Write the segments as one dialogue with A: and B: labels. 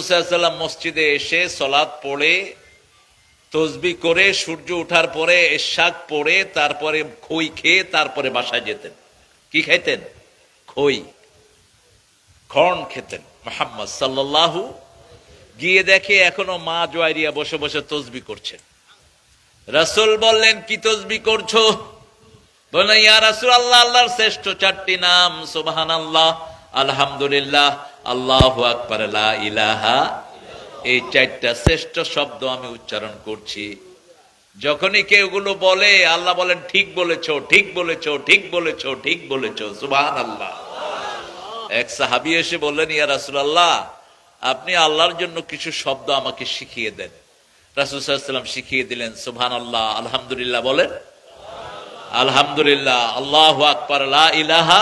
A: সাল্লাল্লাহু আলাইহি ওয়াসাল্লাম মসজিদে এসে সালাত পড়ে তসবিহ করে সূর্য ওঠার পরে ইশাক পড়ে তারপরে খই খেয়ে তারপরে বাসায় যেতেন। কি খাইতেন? খই, খড় খেতেন মুহাম্মদ সাল্লাল্লাহু। গিয়ে দেখে এখনো মা জুয়াইরিয়া বসে বসে তসবিহ করছেন। রাসূল বললেন, কি তসবিহ করছো? বললেন, ইয়া রাসূলুল্লাহ, আল্লাহর শ্রেষ্ঠ চারটি নাম সুবহানাল্লাহ, আলহামদুলিল্লাহ, আল্লাহু আকবার, লা ইলাহা, এই চারটা শ্রেষ্ঠ শব্দ আমি উচ্চারণ করছি। যখনই কেউ এগুলো বলে আল্লাহ বলেন, ঠিক বলেছো, ঠিক বলেছো, ঠিক বলেছো, ঠিক বলেছো, সুবহানাল্লাহ। এক সাহাবী এসে বললেন, ইয়া রাসূলুল্লাহ, আপনি আল্লাহর জন্য কিছু শব্দ আমাকে শিখিয়ে দেন। রাসূল সাল্লাল্লাহু আলাইহি ওয়াসাল্লাম শিখিয়ে দিলেন, সুবহানাল্লাহ, আলহামদুলিল্লাহ বলেন, আলহামদুলিল্লাহ, আল্লাহু আকবার, লা ইলাহা।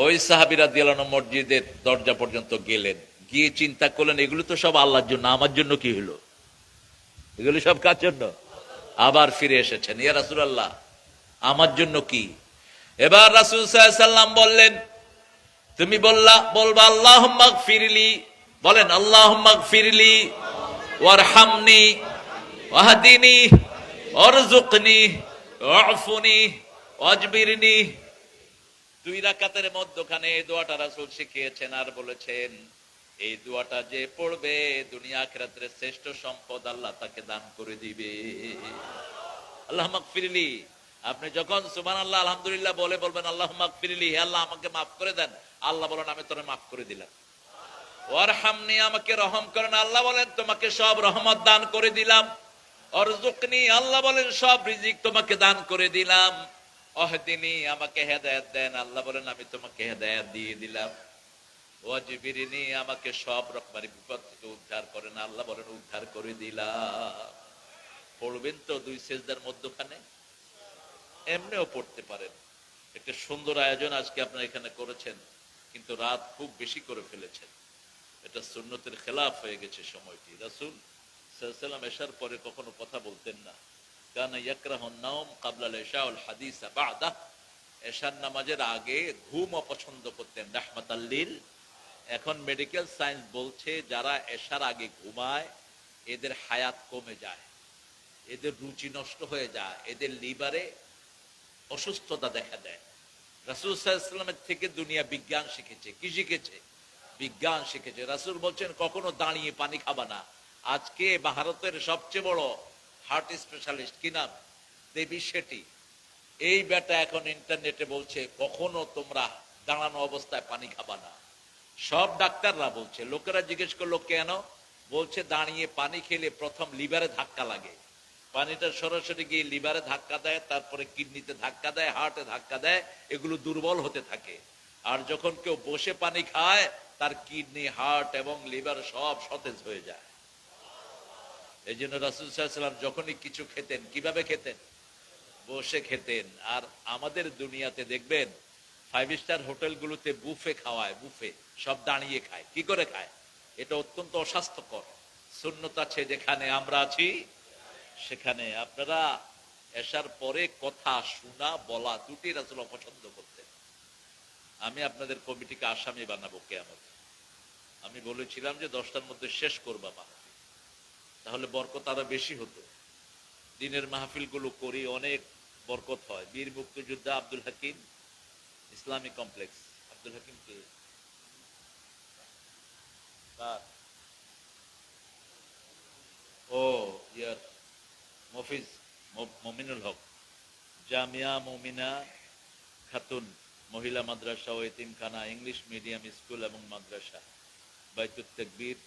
A: ওই সাহাবী রাদিয়াল্লাহু আনহু মসজিদের দরজা পর্যন্ত গেলেন, গিয়ে চিন্তা করলেন, এগুলো তো সব আল্লাহর জন্য, আমার জন্য কি হলো? এগুলো সব কার জন্য? আবার ফিরে এসেছেন, ইয়া রাসূলুল্লাহ, আমার জন্য কি? এবার রাসূল সাল্লাল্লাহু আলাইহি ওয়াসাল্লাম বললেন, তুমি বলবা আল্লাহুম্মা গফিরলি, বলেন আল্লাহুম্মা গফিরলি ওয়ারহামনি ওয়াহদিনি ওয়ারযুকনি ওয়াফুনি ওয়াজবিরনি। দুই রাকাতের মধ্যখানে এই দোয়াটা রাসূল শিখিয়েছেন আর বলেছেন, এই দোয়াটা যে পড়বে দুনিয়া আখিরাতের শ্রেষ্ঠ সম্পদ আল্লাহ তাকে দান করে দিবে। আল্লাহুম্মা গফিরলি, আপনি যখন সুবহানাল্লাহ আলহামদুলিল্লাহ বলবেন আল্লাহুম্মা গফিরলি, হে আল্লাহ আমাকে মাফ করে দেন, আল্লাহ বলেন আমি তোরে মাফ করে দিলাম। ওয়ারহামনি, আমাকে রহম করেন, আল্লাহ বলেন তোমাকে সব রহমত দান করে দিলাম। ওয়ারযুকনি, আল্লাহ বলেন সব রিজিক তোমাকে দান করে দিলাম। ওয়াহদিনি, আমাকে হেদায়েত দেন, আল্লাহ বলেন আমি তোমাকে হেদায়েত দিয়ে দিলাম। ওয়াজবিরনি, আমাকে সব রকমের বিপদ থেকে উদ্ধার করেন, আল্লাহ বলেন উদ্ধার করে দিলাম। পড়বেন তো দুই সিজদার মধ্যখানে, এমনিও পড়তে পারেন। একটা সুন্দর আয়োজন আজকে আপনারা এখানে করেছেন, কিন্তু রাত খুব বেশি করে ফেলেছেন। এটা সুন্নতের খেলাফ হয়ে গেছে সময়টি। রাসূল সাল্লাল্লাহু আলাইহি ওয়াসাল্লাম এশার পরে কখনো কথা বলতেন না। কানা ইয়াকরাহুন নাওম ক্বাবলা ইশা ওয়াল হাদিস বা'দা, এশার নামাজের আগে ঘুম অপছন্দ করতেন রাহমাতাল লিল। এখন মেডিকেল সায়েন্স বলছে যারা এশার আগে ঘুমায় এদের হায়াত কমে যায়, এদের রুচি নষ্ট হয়ে যায়, এদের লিভারে অসুস্থতা দেখা দেয়। রাসূল সাল্লাল্লাহু আলাইহি ওয়াসাল্লামের থেকে দুনিয়া বিজ্ঞান শিখেছে। কি শিখেছে? বিজ্ঞান শিখেছে। রাসূল বলছেন কখনো দাঁড়িয়ে পানি খাবা না। আজকে ভারতের সবচেয়ে বড় হার্ট স্পেশালিস্ট, কি নাম? দেবী শেঠি, এই বেটা এখন ইন্টারনেটে বলছে কখনো তোমরা দাঁড়ানো অবস্থায় পানি খাবা না। সব ডাক্তাররা বলছে। লোকেরা জিজ্ঞেস করলো কেন? বলছে দাঁড়িয়ে পানি খেলে প্রথম লিভারে ধাক্কা লাগে, পানিটা সরাসরি গিয়ে লিভারে ধাক্কা দেয়, তারপরে কিডনিতে ধাক্কা দেয়, হার্টে ধাক্কা দেয়, এগুলো দুর্বল হতে থাকে। আর যখন কেউ বসে পানি খায় তার কিডনি, হার্ট এবং লিভার সব সতেজ হয়ে যায়। এই জন্য রাসূল সাল্লাল্লাহু আলাইহি ওয়াসাল্লাম যখনই কিছু খেতেন কিভাবে খেতেন? বসে খেতেন। আর আমাদের দুনিয়াতে দেখবেন 5 স্টার হোটেলগুলোতে বুফে খাওয়ায়, বুফে সব দাঁড়িয়ে খায়। কি করে খায়? এটা অত্যন্ত অস্বাস্থ্যকর। সুন্নত আছে যেখানে আমরা আছি সেখানে। আপনারা এশার পরে কথা শোনা বলা দুটি রাসূল অপছন্দ করতেন। আমি আপনাদের কমিটিকে আসামি বানাবো কিয়ামত। আমি বলেছিলাম যে 10টার মধ্যে শেষ করবা মাহফিল, তাহলে বরকত আরো বেশি হতো। দিনের মাহফিল গুলো করি, অনেক বরকত হয়। বীর মুক্তিযোদ্ধা আব্দুল হাকিম ইসলামিক কমপ্লেক্স, আব্দুল হাকিম কে? ও ইয়ার মফিজ মমিনুল হক, জামিয়া মুমিনা খাতুন মহিলা মাদ্রাসা ও এতিমখানা, ইংলিশ মিডিয়াম স্কুল এবং মাদ্রাসা, বাইতুত তাকবীর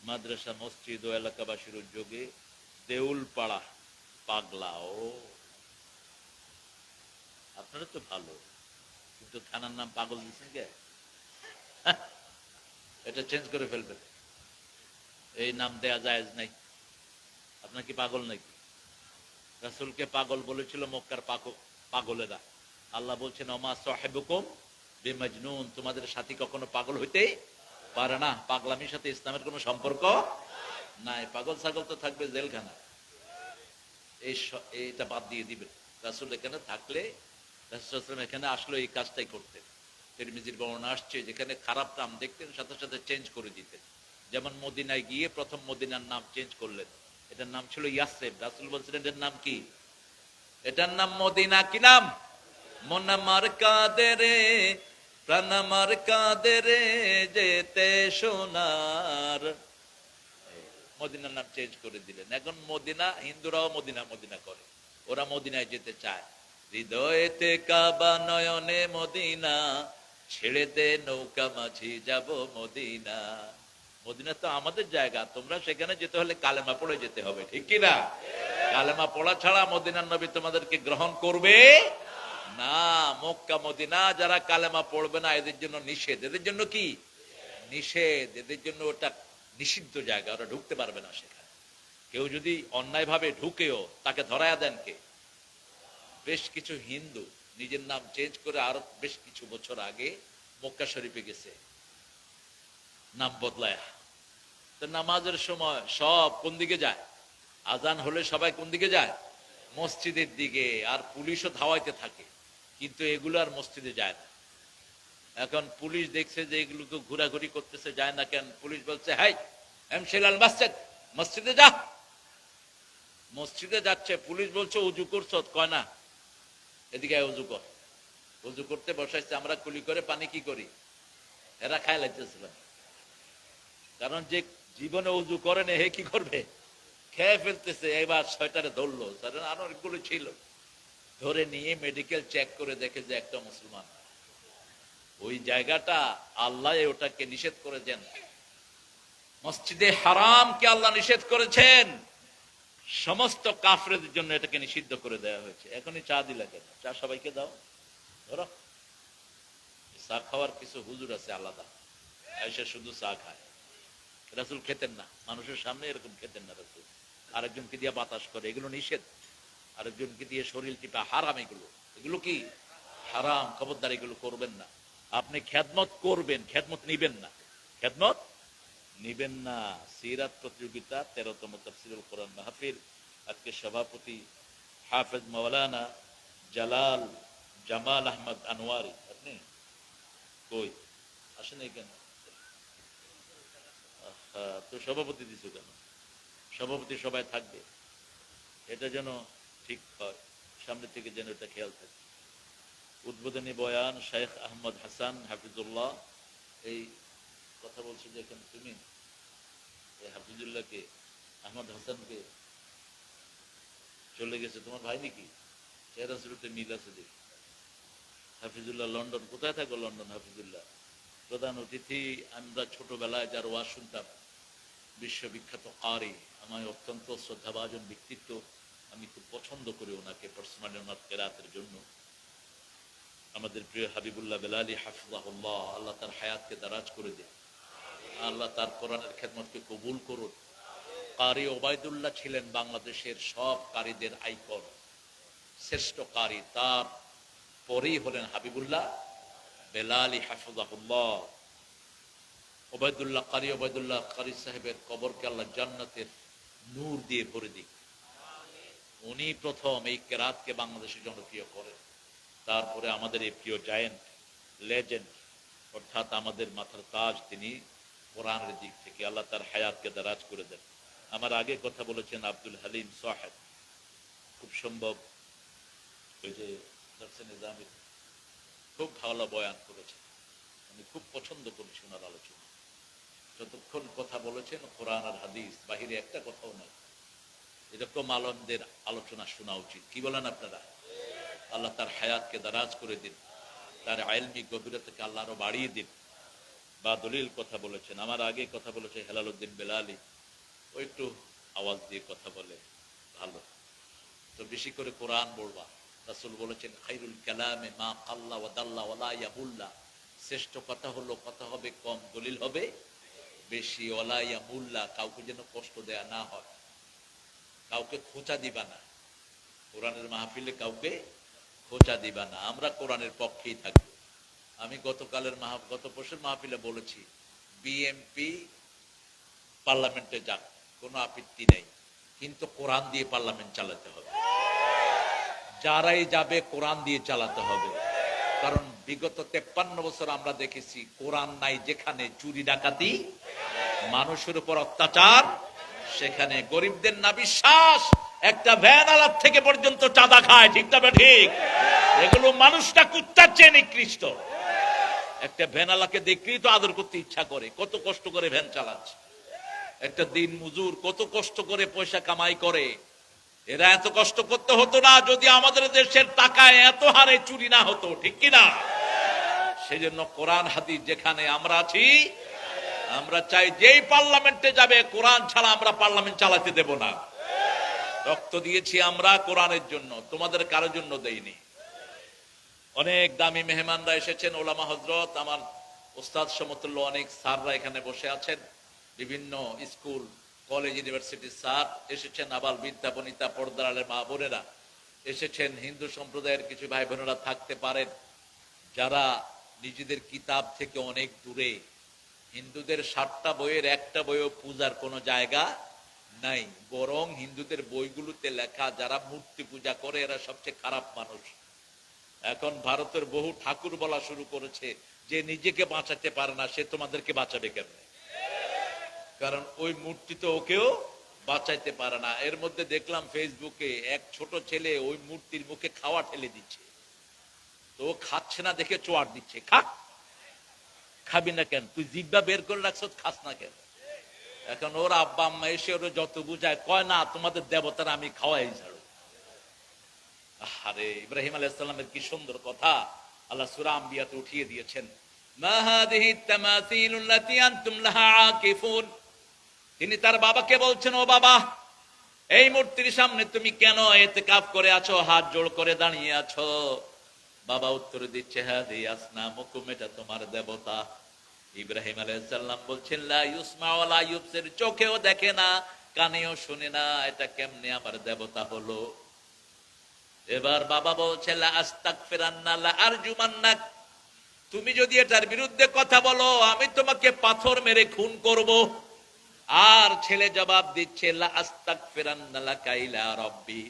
A: মাদ্রাসা, মসজিদ ও এলাকাবাসীর উদ্যোগে দেউলপাড়া পাগলা। ও আপনারা তো ভালো, কিন্তু থানার নাম পাগল দিচ্ছেন কে? এটা চেঞ্জ করে ফেলবেন, এই নাম দেয়া জায়েজ নাই। আপনার কি পাগল নাকি? রাসূলকে পাগল বলেছিল মক্কার পাগলেরা। আল্লাহ বলছেন ওমা সাহিবুকুম বিমাজনুন, তোমাদের সাথী কখনো পাগল হইতেই পারে না। পাগলামির সাথে ইসলামের কোনো সম্পর্ক নাই। পাগল ছাগল তো থাকবে জেলখানা। এইটা বাদ দিয়ে দিবেন। রাসূল এখানে থাকলে, রাসূল সাল্লাল্লাহু আলাইহি ওয়াসাল্লাম এখানে আসলে এই কাজটাই করতেন। তিরমিজির বর্ণনা আসছে, যেখানে খারাপ নাম দেখতেন সাথে সাথে চেঞ্জ করে দিতেন। যেমন মদিনায় গিয়ে প্রথম মদিনার নাম চেঞ্জ করলেন, এটার নাম ছিল ইয়াসরিব। রাসূল বলছিলেন এটার নাম কি? এটার নাম মদিনা। কি নাম? মন আমার কাঁদে রে, প্রাণ আমার কাঁদে রে, যেতে সোনার। মদিনার নাম চেঞ্জ করে দিলেন। এখন মদিনা, হিন্দুরাও মদিনা মদিনা করে, ওরা মদিনায় যেতে চায়। হৃদয়েতে কাবা, নয়নে মদিনা, ছেড়ে দে নৌকা মাঝি যাব মদিনা। মদিনা তো আমাদের জায়গা, তোমরা সেখানে যেতে হলে কালেমা পড়ে যেতে হবে, ঠিক কিনা? কালেমা পড়া ছাড়া মদিনার নবী তোমাদেরকে গ্রহণ করবে না। মক্কা মদিনা যারা কালেমা পড়বে না, এদের জন্য নিষেধ। এদের জন্য কি নিষেধ? এদের জন্য ওটা নিষিদ্ধ জায়গা, ওরা ঢুকতে পারবে না সেখানে। কেউ যদি অন্যায় ভাবে ঢুকেও, তাকে ধরায়া দেন কে? বেশ কিছু হিন্দু নিজের নাম চেঞ্জ করে আরো বেশ কিছু বছর আগে মক্কা শরীফে গেছে নাম বদলায়। তো নামাজের সময় সব কোন দিকে যায়? আজান হলে সবাই কোন দিকে যায়? মসজিদের দিকে। আর পুলিশও ধাওয়াইতে থাকে, কিন্তু এগুলো আর মসজিদে যায় না। এখন পুলিশ দেখছে যে এগুলোকে ঘোরাঘুরি করতেছে, যায় না কেন? পুলিশ বলছে, হাই এমশিলাল মসজিদ, মসজিদে যা। মসজিদে যাচ্ছে, পুলিশ বলছে উজু করছ? কয় না, এদিকে উজু কর। উজু করতে বসাইছে, আমরা কুলি করে পানি কি করি, এরা খায় লাগতেছিলাম। কারণ যে জীবনে উজু করে না, হে কি করবে? খেয়ে ফেলতেছে। এবার ছয়টারে ধরলো, আরো অনেকগুলো ছিল, ধরে নিয়ে মেডিকেল চেক করে দেখে যে একটা মুসলমান। ওই জায়গাটা আল্লাহ ওটাকে নিষেধ করেছেন, মসজিদে হারামকে আল্লাহ নিষেধ করেছেন, সমস্ত কাফেরদের জন্য এটাকে নিষিদ্ধ করে দেওয়া হয়েছে। এখনই চা দিলা কেন? চা সবাইকে দাও, ধরো। চা খাওয়ার কিছু হুজুর আছে আলাদা, এসে শুধু চা খায়। রাসূল খেতেন না, মানুষের সামনে এরকম খেতেন না রাসূল। আরেকজনকে দিয়ে বাতাস করে, এগুলো নিষেধ। আরেকজনকে দিয়ে শরীর টিপা হারাম। এগুলো কি হারাম, খবরদার এগুলো করবেন না। আপনি খেদমত করবেন, খেদমত নিবেন না, খেদমত নিবেন না। সিরাত প্রতিযোগিতা 13তম তাফসীরুল কোরআন মাহফিল, আজকে সভাপতি হাফেজ মাওলানা জামাল আহমদ আনোয়ারি। আপনি কই আসেন কেন? তো সভাপতি দিছো কেন? সভাপতি সবাই থাকবে, এটা যেন ঠিক হয়, সামনে থেকে যেন এটা খেয়াল থাকে। উদ্বোধনী বয়ান শেখ আহমদ হাসান হাফিজুল্লাহ। এই কথা বলছো যে এখন তুমি হাফিজুল্লাহকে, আহমদ হাসানকে চলে গেছে তোমার ভাই নাকি? চেহারা শুরুতে মিল আছে দেখি। হাফিজুল্লাহ লন্ডন। কোথায় থাকো লন্ডন হাফিজুল্লাহ? প্রধান অতিথি, আমরা ছোটবেলায় যার ওয়াজ শুনতাম, বিশ্ববিখ্যাত কারি, আমার অত্যন্ত শ্রদ্ধাভাজন ব্যক্তিত্ব। আমি খুব পছন্দ করি ওনাকে পার্সোনালি, ওনার কেরাতের জন্য। আমাদের প্রিয় হাবিবুল্লাহ বেলালি হাফিজাহুল্লাহ, আল্লাহ তার হায়াতকে দারাজ করে দেন, আল্লাহ তার কোরআনের খেদমতকে কবুল করুন। কারি ওবায়দুল্লাহ ছিলেন বাংলাদেশের সব কারীদের আইকন, শ্রেষ্ঠ কারি। তার পরেই হলেন হাবিবুল্লাহ বেলালি হাফিজাহুল্লাহ। ওবায়দুল্লাহ কারি সাহেবের কবরকে আল্লাহ জান্নাতের নূর দিয়ে ভরে দিক। উনি প্রথম এই কেরাতকে বাংলাদেশে জনপ্রিয় করেন। তারপরে আমাদের এই প্রিয় জায়েন্ট, লেজেন্ড, অর্থাৎ আমাদের মাথার তাজ, তিনি কোরআনের দিক থেকে আল্লাহ তার হায়াতকে দারাজ করে দেন। আমার আগে কথা বলেছেন আব্দুল হালিম সাহেব, খুব সম্ভব ওই যে নিজামীর, খুব ভালো বয়ান করেছেন। আমি খুব পছন্দ করেছি ওনার আলোচনা। যতক্ষণ কথা বলেছেন কোরআন আর হাদিস, বাহিরে একটা কথাও নাই। এরকম আলমদের আলোচনা শোনা উচিত। কি বলেন আপনারা? আল্লাহ তার হায়াতকে দারাজ করে দিন, তার ইলমি গভীরতাকে আল্লাহ আরো বাড়িয়ে দিন। বা দলিল কথা বলেছেন। আমার আগে কথা বলেছে হেলাল উদ্দিন বেলালি, ও একটু আওয়াজ দিয়ে কথা বলে, ভালো। তো বেশি করে কোরআন বলবা। রাসূল বলেছেন খায়রুল কালামে মা কাল্লা ওয়া দাল্লা ওয়া লা ইয়াবুল্লা, শ্রেষ্ঠ কথা হলো কথা হবে কম, দলিল হবে বেশি। ওয়া লা ইয়াবুল্লা, কাউকে যেন কষ্ট দেয়া না হয়, কাউকে খোঁচা দিবা না। কোরআনের মাহফিলে কাউকে খোঁচা দিবা না। আমরা কোরআনের পক্ষেই থাকবো। আমি গত পরশুর মাহফিলে বলেছি, বিএমপি পার্লামেন্টে যাক, কোনো আপত্তি নেই, কিন্তু কোরআন দিয়ে পার্লামেন্ট চালাতে হবে। যারাই যাবে কোরআন দিয়ে চালাতে হবে। কারণ বিগত 53 বছর আমরা দেখেছি কোরআন নাই যেখানে চুরি ডাকাতি, মানুষের উপর অত্যাচার, সেখানে গরিবদের না বিশ্বাস, একটা ভ্যান আলাপ থেকে পর্যন্ত চাঁদা খায়। ঠিক না ঠিক? এগুলো মানুষটা কুত্তার চেয়ে নিকৃষ্ট। একটা ভ্যানালাকে দেখলেই তো আদর করতে ইচ্ছা করে। কত কষ্ট করে ভ্যান চালাচ্ছে, একটা দিন মজুর কত কষ্ট করে পয়সা কামাই করে। এরা এত কষ্ট করতে হতো না যদি আমাদের দেশের টাকায় এত হারে চুরি না হতো। ঠিক কিনা? সেজন্য কোরআন হাদিস যেখানে আমরা আছি, আমরা চাই যেই পার্লামেন্টে যাবে কোরআন ছাড়া আমরা পার্লামেন্ট চালাতে দেব না। রক্ত দিয়েছি আমরা কোরআনের জন্য, তোমাদের কারোর জন্য দেইনি। অনেক দামি মেহমানরা এসেছেন, ওলামা হযরত, আমার ওস্তাদ সমতুল্য অনেক স্যাররা এখানে বসে আছেন, বিভিন্ন স্কুল কলেজ ইউনিভার্সিটির স্যার এসেছেন, আবার বিদ্যা বনিতা পর্দার আলের মা বোনেরা এসেছেন, হিন্দু সম্প্রদায়ের কিছু ভাই বোনেরা থাকতে পারেন যারা নিজেদের কিতাব থেকে অনেক দূরে। হিন্দুদের 7টা বইয়ের একটা বইও পূজার কোনো জায়গা নাই, বরং হিন্দুদের বইগুলোতে লেখা যারা মূর্তি পূজা করে এরা সবচেয়ে খারাপ মানুষ। এখন ভারতের বহু ঠাকুর বলা শুরু করেছে যে নিজেকে বাঁচাতে পারে না, সে তোমাদেরকে বাঁচাবে কেমনে? কারণ ওই মূর্তি তো ওকেও বাঁচাইতে পারে না। এর মধ্যে দেখলাম ফেসবুকে এক ছোট ছেলে ওই মূর্তির মুখে খাওয়া ঠেলে দিচ্ছে, তো খাচ্ছে না দেখে চোয়ার দিচ্ছে, খা। খাবি না কেন? তুই জিব্বা বের করে রাখছ, খাস না কেন? এখন ওর আব্বা আম্মা এসে ওরা যত বুঝায়, কয় না তোমাদের দেবতারা আমি খাওয়াই ছাড়ো। আরে ইব্রাহিম আলাইহিস সালামের কি সুন্দর কথা আল্লাহ সূরা আম্বিয়াতে উঠিয়ে দিয়েছেন। মা হাযিহি তামাসিলুল্লাতী আনতুম লাহা আকিফুন। তিনি তার বাবাকে বলছেন, ও বাবা, এই মূর্তির সামনে তুমি কেন ইতিকাফ করে আছো, হাত জোড় করে দাঁড়িয়ে আছো? বাবা উত্তর দিচ্ছে, হাযিহি আসনামুকুম, এটা তোমার দেবতা। ইব্রাহিম আলাইহিস সালাম বলছেন, লা ইউসমা ওয়া লা ইউবসির, চোখেও দেখে না কানেও শুনে না, এটা কেমনে আমার দেবতা হলো? এবার বাবা বলছে, লা আস্তাগফিরান্না লা আরজুমান্নাক, তুমি যদি এটার বিরুদ্ধে কথা বলো আমি তোমাকে পাথর মেরে খুন করব। আর ছেলে জবাব দিচ্ছে, লা আস্তাগফিরান্না লাকা ইলা রাব্বি,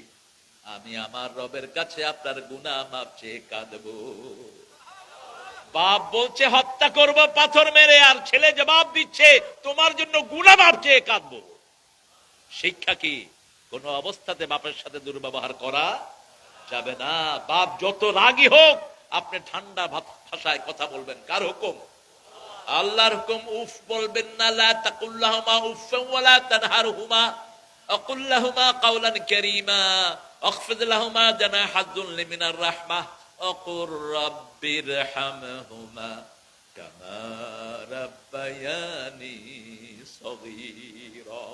A: আমি আমার রবের কাছে আপনার গুনাহ মাফ চেয়ে কাঁদবো। বাপ বলছে হত্যা করব পাথর মেরে, আর ছেলে জবাব দিচ্ছে তোমার জন্য গুনাহ মাফ চেয়ে কাঁদবো। শিক্ষা কি? কোন অবস্থাতে বাপের সাথে দুর্ব্যবহার করা যাবে না। বাপ যত রাগী হোক আপনি ঠান্ডা ভাষায় কথা বলবেন। কার হুকুম? আল্লাহর হুকুম। উফ বলবেন না, লা তাকুল্লাহুমা উফফা ওয়া লা তানহারহুমা আকুল্লাহুমা কাওলান কারীমা আখফিদ লাহুমা জানাহাদ যুল্লি মিনার রাহমাহ আকুর রাব্বিরহামহুমা কামা রাব্বায়ানি সগীরা।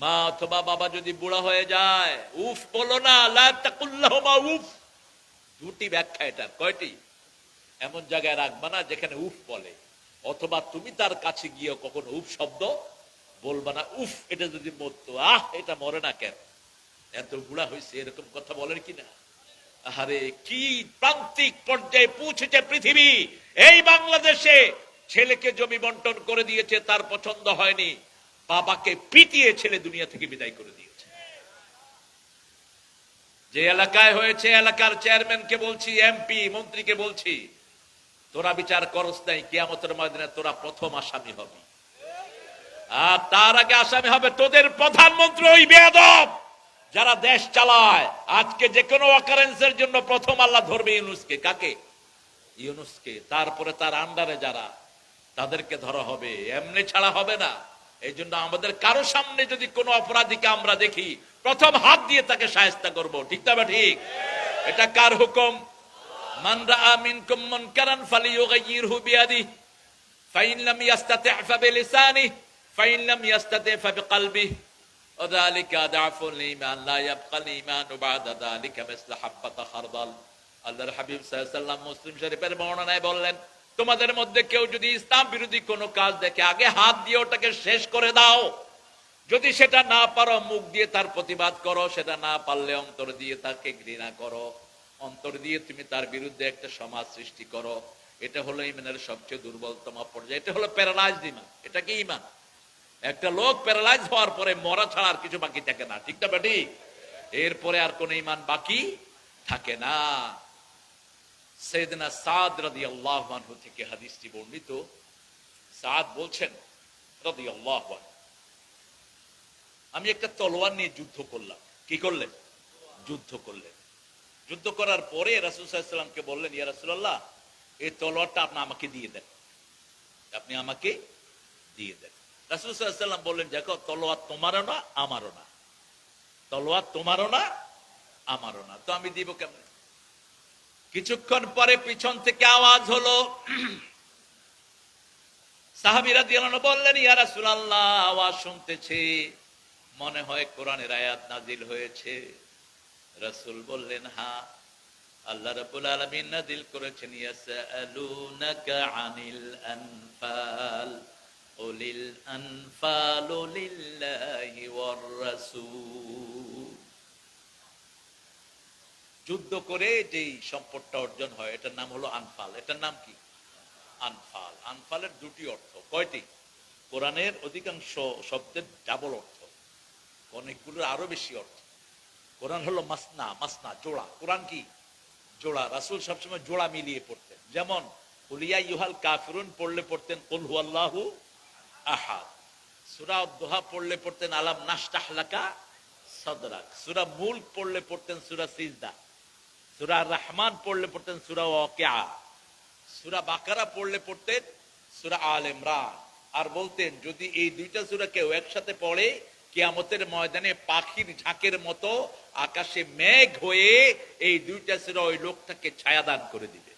A: মা অথবা বাবা যদি বুড়া হয়ে যায় উফ বলো না, লা তাকুল্লাহুমা উফ। দুটি ব্যাখ্যা এটা। কয়টি? এমন জায়গায় রাখবা না যেখানে উফ বলে, অথবা তুমি তার কাছে গিয়ে কখনো উফ শব্দ বলবা না। উফ এটা যদি মরতো, আহ এটা মরে না কেন, এত বুড়া হয়েছে, এরকম কথা বলেন কিনা? আরে কি প্রান্তিক পর্যায়ে পৌঁছেছে পৃথিবী। এই বাংলাদেশে ছেলেকে জমি বন্টন করে দিয়েছে, তার পছন্দ হয়নি, বাবাকে পিটিয়ে ছেলে দুনিয়া থেকে বিদায় করে দিয়েছে। যে এলাকায় হয়েছে এলাকার চেয়ারম্যানকে বলছি, এমপি মন্ত্রীকে বলছি, তোরা বিচার করস নাই, কিয়ামতের ময়দানে তোরা প্রথম আসামি হবি। আর তার আগে আসামি হবে তোদের প্রধানমন্ত্রী, ওই বেয়াদব যারা দেশ চালায়। আজকে যে কোনো অকারেন্সের জন্য প্রথম আল্লাহ ধরবে ইউনূসকে। কাকে? ইউনূসকে। তারপরে তার আন্ডারে যারা, তাদেরকে ধরা হবে, এমনি ছাড়া হবে না। এই জন্য আমাদের কারো সামনে যদি কোনো অপরাধীকে আমরা দেখি প্রথম হাত দিয়ে তাকে শায়েস্তা করব। ঠিক না? ঠিক। এটা কার হুকুম? মান রাআ মিনকুম মুনকারান ফালিয়ুগাইয়িরহু বিয়াদিহি ফাইন লাম ইস্তাতি' ফাবিলিসানিহি ফাইন লাম ইস্তাতি' ফাবিকলবিহি ওয়াযালিকা আদআফুল ঈমান লা ইয়াবকাল ঈমানু বা'দা যালিকা মিসলা হাব্বাতা খারদাল। আল্লাহর হাবিব সাল্লাল্লাহু আলাইহি ওয়াসাল্লাম মুসলিম শরীফের বর্ণনায় বললেন, তোমাদের মধ্যে কেউ যদি ইসলাম বিরোধী কোনো কাজ দেখে আগে হাত দিয়ে ওটাকে শেষ করে দাও। যদি সেটা না পারো মুখ দিয়ে তার প্রতিবাদ করো, সেটা না পারলে অন্তর দিয়ে তাকে ঘৃণা করো, অন্তর দিয়ে তুমি তার বিরুদ্ধে একটা সমাজ সৃষ্টি করো। এটা হলো ঈমানের সবচেয়ে দুর্বলতম পর্যায়ে। এটা হলো প্যারালাইজড ঈমান। এটা কি ঈমান? একটা লোক প্যারালাইজ হওয়ার পরে মরা ছাড়া আর কিছু বাকি থাকে না। ঠিক না ঠিক? এরপরে আর কোন ঈমান বাকি থাকে না। সাইয়েদনা সাদ রাদিয়াল্লাহু আনহু থেকে হাদিসটি বর্ণিত। সাদ বলছেন রাদিয়াল্লাহু আনহু, আমি একটা তলোয়ার নিয়ে যুদ্ধ করলাম। কি করলেন? যুদ্ধ করলেন। যুদ্ধ করার পরে রাসূল সাল্লাল্লাহু আলাইহি ওয়াসাল্লামকে বললেন, ইয়া রাসূলুল্লাহ, এই তলোয়ারটা আপনি আমাকে দিয়ে দেন, আপনি আমাকে দিয়ে দেন। রাসূল সাল্লাল্লাহু আলাইহি ওয়াসাল্লাম বললেন, দেখো তলোয়ার তোমারও না আমারও না, তলোয়ার তোমারও না আমারও না, তো আমি দিব কেমনে? কিছুক্ষণ পরে পিছন থেকে আওয়াজ হলো। সাহাবী রাদিয়াল্লাহু আনহু বললেন, ইয়া রাসূলুল্লাহ, আওয়াজ শুনতেছি, মনে হয় কোরআনের আয়াত নাজিল হয়েছে। রাসূল বললেন, হ্যাঁ, আল্লাহ রাব্বুল আলামিন নাজিল করেছেন, ইয়াসআলুনাকা আনিল আনফাল কুলিল আনফালু লিল্লাহি ওয়ার রাসূল। যুদ্ধ করে যেই সম্পদটা অর্জন হয় এটার নাম হলো আনফাল। এটার নাম কি? আনফাল। আনফালের দুটি অর্থ। কয়টি? কোরআনের অধিকাংশ শব্দের ডাবল অর্থ, অনেকগুলোর আরো বেশি অর্থ। কোরআন হলো মাসনা, মাসনা জোড়া। কোরআন কি? জোড়া। রাসূল সবসময় জোড়া মিলিয়ে পড়তেন। যেমন কুলিয়া ইউহাল কাফিরুন পড়লে পড়তেন কুল হুয়াল্লাহু আহাদ। সূরা দুহা পড়লে পড়তেন আলাম নাশরাহ লাকা সাদরাক। সূরা মুলক পড়লে পড়তেন সূরা সিজদা। সূরা রহমান পড়লে পড়তেন সূরা ওয়াকিয়া। সূরা বাকারা পড়লে পড়তেন সূরা আল ইমরান। আর বলতেন, যদি এই দুইটা সূরা কেউ একসাথে পড়ে, কিয়ামতের ময়দানে পাখির ঝাঁকের মতো আকাশে মেঘ হয়ে এই দুইটা সূরা ওই লোকটাকে ছায়াদান করে দিবে।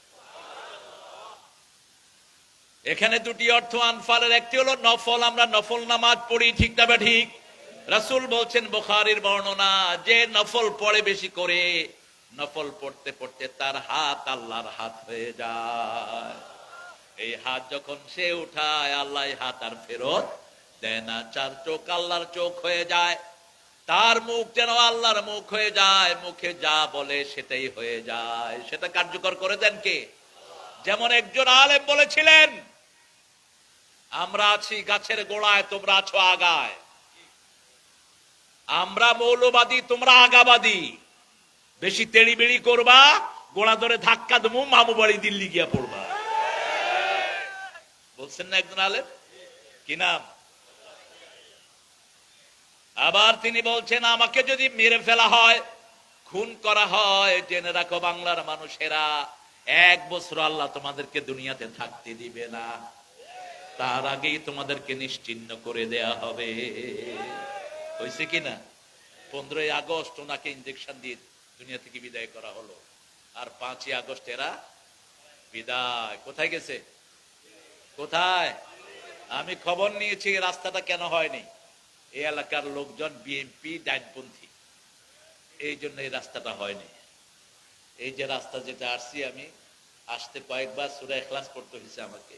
A: এখানে দুটি অর্থ আনফালের। একটি হলো নফল, আমরা নফল নামাজ পড়ি, ঠিক না ঠিক? রাসূল বলছেন বুখারীর বর্ণনা, যে নফল পড়ে বেশি করে, নফল পড়তে পড়তে তার হাত আল্লাহর হাত হয়ে যায়। এই হাত যখন সে উঠায়, আল্লাহ হাত আর ফেরত দেয় না। চার চোখ আল্লাহর চোখ হয়ে যায়, তার মুখ যেন আল্লাহর মুখ হয়ে যায়, মুখে যা বলে সেটাই হয়ে যায়। সেটা কার্যকর করে দেন কে? যেমন একজন আলেম বলেছিলেন, আমরা আছি গাছের গোড়ায়, তোমরা আছো আগায়। আমরা মৌলবাদী, তোমরা আগাবাদী। বেশি তেড়িবেড়ি করবা, গোড়া ধরে ধাক্কা দেবো, মামু বাড়ি দিল্লি গিয়া পড়বা। বলছেন না একজন আলেম? কি নাম? আবার তিনি বলছেন, আমাকে যদি মেরে ফেলা হয়, খুন করা হয়, জেনে রাখো বাংলার মানুষেরা, 1 বছর আল্লাহ তোমাদেরকে দুনিয়াতে থাকতে দিবে না, তার আগেই তোমাদেরকে নিশ্চিহ্ন করে দেয়া হবে। হয়েছে কিনা? 15ই আগস্ট ওনাকে ইনজেকশন দিয়ে দুনিয়া থেকে বিদায় করা হলো, আর 5ই আগস্ট এরা বিদায়। কোথায় গেছে? কোথায়? আমি খবর নিয়েছি রাস্তাটা কেন হয়নি। এই এলাকার লোকজন বিএনপি ডাইনপন্থী, এই জন্য এই রাস্তাটা হয়নি। এই যে রাস্তা যেটা আসছি আমি, আসতে কয়েকবার সূরা ইখলাস পড়তে হয়েছে আমাকে।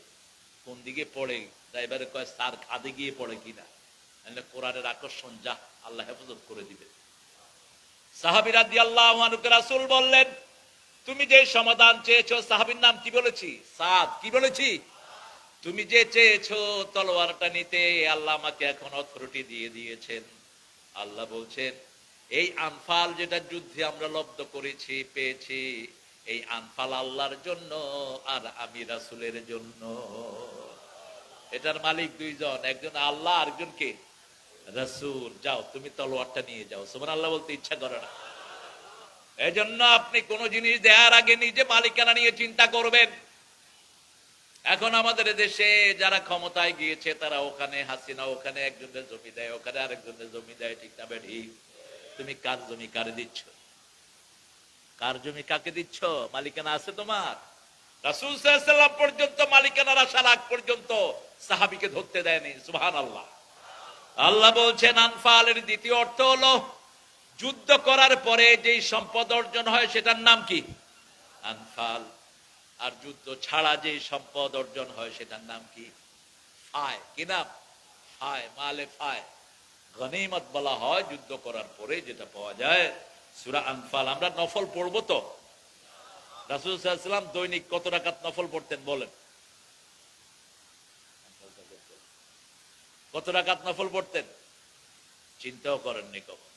A: কোন দিকে পড়ে, ড্রাইভারে কয় স্যার খাদে গিয়ে পড়ে কিনা, নাহলে কোরআনের আকর্ষণ যা আল্লাহ হেফাজত করে দিবে। সাহাবী রাদিয়াল্লাহু আনহুকে রাসূল বললেন, তুমি যে সমাধান চেয়েছো, সাহাবীর নাম কি বলেছি? সাদ। কি বলেছি? তুমি যে চেয়েছো তলোয়ারটা নিতে, আল্লাহ আমাকে এখন অথরিটি দিয়ে দিয়েছেন। আল্লাহ বলছেন, এই আনফাল যেটা যুদ্ধে আমরা লব্ধ করেছি, পেয়েছি, এই আনফাল আল্লাহর জন্য আর আমি রাসূলের জন্য। এটার মালিক দুইজন, একজন আল্লাহ, আরেকজন কে? রাসূল। যাও তুমি তলোয়ারটা নিয়ে যাও। সুবহানাল্লাহ বলতে ইচ্ছা করে না? এজন্য আপনি কোন জিনিস দেওয়ার আগে নিজে মালিকানা নিয়ে চিন্তা করবেন। এখন আমাদের দেশে যারা ক্ষমতায় গিয়েছে, তারা ওখানে হাসিনা ওখানে একজনের জমি দেয়, ওখানে আরেকজনের জমি দেয়, ঠিক না ঠিক? তুমি কার জমি কারে দিচ্ছ? কার জমি কাকে দিচ্ছ? মালিকানা আছে তোমার? রাসূল সাল্লাল্লাহু আলাইহি ওয়াসাল্লাম পর্যন্ত মালিকানার আসার আগ পর্যন্ত সাহাবীকে ধরতে দেয়নি। সুবহানাল্লাহ। আল্লাহ বলছেন, আনফালের দ্বিতীয় অর্থ হলো যুদ্ধ করার পরে যেই সম্পদ অর্জন হয় সেটার নাম কি? আনফাল। আর যুদ্ধ ছাড়া যে সম্পদ অর্জন হয় সেটার নাম কি? ফায়। কি নাম? ফায়, মালে ফায়। গনিমত বলা হয় যুদ্ধ করার পরে যেটা পাওয়া যায়। সূরা আনফাল আমরা নফল পড়বো তো। রাসূল সাল্লাল্লাহু আলাইহি ওয়াসাল্লাম দৈনিক কত রাকাত নফল পড়তেন বলেন? কত রাকাত নফল পড়তেন? চিন্তাও করেননি কখন।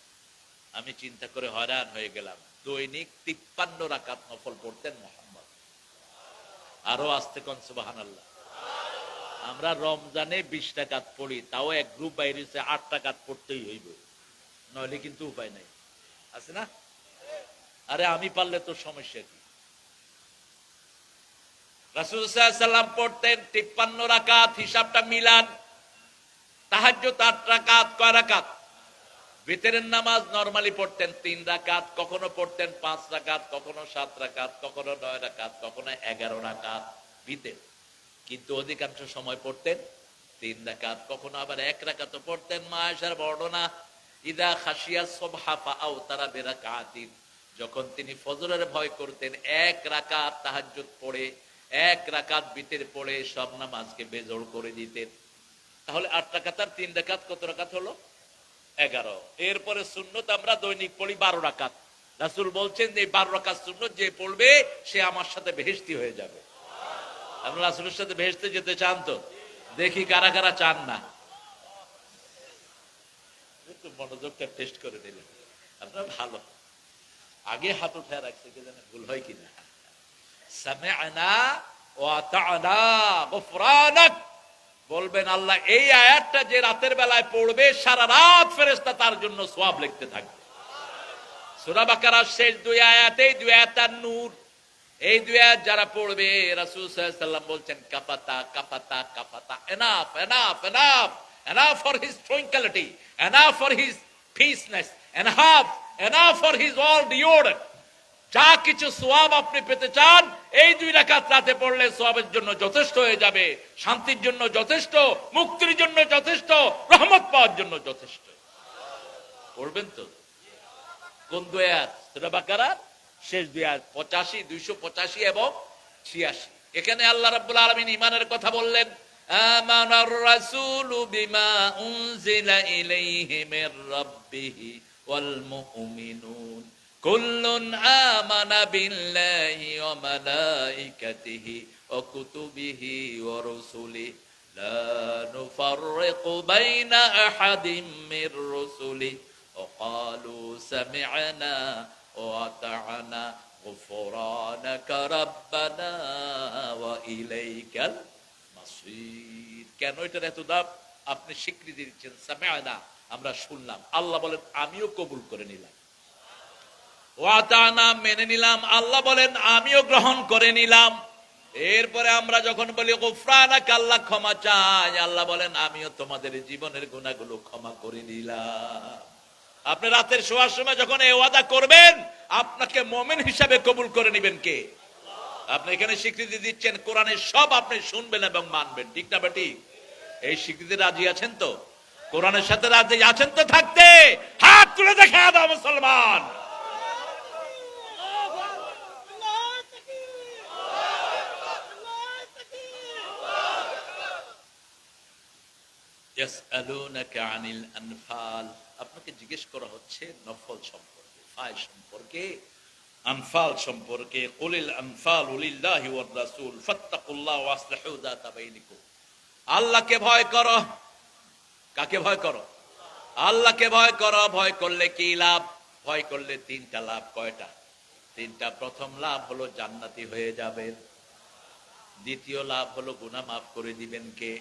A: আমি চিন্তা করে হয়রান হয়ে গেলাম। দৈনিক 53 রাকাত নফল পড়তেন মুহাম্মদ আরো আস্তে কোন সুবহানাল্লাহ। আমরা রমজানে 20 রাকাত পড়ি, তাও এক গ্রুপ বাইরে 8 রাকাত পড়তেই হইব, নইলে কিন্তু উপায় নাই, আছে না? আরে আমি পারলে তো সমস্যা কি? রাসূল সাল্লাল্লাহু আলাইহি ওয়াসাল্লাম পড়তেন 53 রাকাত, হিসাবটা মিলান। তাহাজ্জুদ 8 রাকাত, কয় রাকাত? ভিতরের নামাজ নরমালি পড়তেন 3 রাকাত, কখনো পড়তেন 5 রাকাত, কখনো 7 রাকাত, কখনো 9 রাকাত, কখনো 11 রাকাত ভিতর, কিন্তু অধিকাংশ সময় পড়তেন 3 রাকাত, কখনো আবার 1 রাকাতও পড়তেন। মা আয়েশার বর্ণনা, ইদা খাশিয়া সুবহা ফাআউতারা বিরাকাতিন, যখন তিনি ফজরের ভয় করতেন 1 রাকাত তাহাজ্জুদ পড়ে 1 রাকাত ভিতর পড়ে সব নামাজকে বেজোড় করে দিতেন। তাহলে 8 রাকাত আর 3 রাকাত কত রাকাত হলো? 11। এরপরে সুন্নত আমরা দৈনিক পড়ি 12 রাকাত। রাসূল বলছেন যে 12 রাকাত সুন্নত যে পড়বে সে আমার সাথে বেহেশতি হয়ে যাবে। আপনারা রাসূলের সাথে বেহেশতে যেতে চান তো? দেখি কারা কারা চান না, একটু মনোযোগটা টেস্ট করে দিলেন আপনারা, ভালো। আগে হাত উঠায় রাখছে, কি জানেন ভুল হয় কিনা। সামি'না ওয়া আতা'না গুফরানাক, বলবেন আল্লাহ এই আয়াতটা যে রাতের বেলায় পড়বে সারা রাত ফেরেশতা তার জন্য সওয়াব লিখতে থাকবে। সূরা বাকারার শেষ 2 আয়াতে, 2 আয়াত নূর, এই 2 আয়াত যারা পড়বে রাসূল সাল্লাল্লাহু আলাইহি ওয়াসাল্লাম বলছেন কাফাতা কাফাতা কাফাতা, enough enough enough, enough for his tranquility, enough for his peaceness, enough for his all ডিওরেন্ট। যা কিছু সওয়াব আপনি পেতে চান এই 2 রাকাত রাতে পড়লে সওয়াবের জন্য যথেষ্ট হয়ে যাবে, শান্তির জন্য যথেষ্ট, মুক্তির জন্য যথেষ্ট, রহমত পাওয়ার জন্য যথেষ্ট। পড়বেন তো? কোন 2 আয়াত? সূরা বাকারার শেষ 2 আয়াত, 85, 285 এবং 86। এখানে আল্লাহ রাব্বুল আলামিন ঈমানের কথা বললেন, আমানার রাসূলু বিমা উনজিলা ইলাইহি মির রাব্বিহি ওয়াল মুমিনুন কুল্লুন আমানা বিল্লাহি ওয়া মালাইকাতিহি ওয়া কুতুবিহি ওয়া রুসুলিহি লা নুফাররিকু বাইনা আহাদিম মির রুসুলিহি ওয়া ক্বালু সামি'না ওয়া আতা'না গুফরানাকা রাব্বানা ওয়া ইলাইকাল মাসির। কেন এটার এত দাম? আপনি স্বীকৃতি দিচ্ছেন, সামি'না, আমরা শুনলাম। আল্লাহ বলেন আমিও কবুল করে নিলাম, ওয়াতানা, মেনে নিলাম। আল্লাহ বলেন আমিও গ্রহণ করে নিলাম। এরপরে আমরা যখন বলি গুফরানাকা, আল্লাহ ক্ষমা চাই, আল্লাহ বলেন আমিও তোমাদের জীবনের গুনাহগুলো ক্ষমা করে নিলাম। আপনি রাতের শোয়ার সময় যখন এই ওয়াদা করবেন আপনাকে মুমিন হিসাবে কবুল করে নেবেন কে? আপনি এখানে স্বীকৃতি দিচ্ছেন কোরআনের সব আপনি শুনবেন এবং মানবেন, ঠিক না বেটি? এই স্বীকৃতি রাজি আছেন তো? কোরআনের সাথে রাজি আছেন তো? থাকতে হাত তুলে দেখা দাও মুসলমান। ইয়াসআলুনাকা আনিল আনফাল, আপনাকে জিজ্ঞেস করা হচ্ছে নফল সম্পর্কে, ফায় সম্পর্কে, আনফাল সম্পর্কে। কুলিল আনফালু লিল্লাহি ওয়ার রাসূল ফাত্তাকুল্লাহ ওয়া আসলিহু যাতা বাইনিকুম। আল্লাহকে ভয় করো। কাকে ভয় করো? আল্লাহকে ভয় করো। ভয় করলে কি লাভ? ভয় করলে 3টা লাভ। কয়টা? 3টা। প্রথম লাভ হলো জান্নাতি হয়ে যাবেন। দ্বিতীয় লাভ হলো গুনাহ মাফ করে দিবেন কে?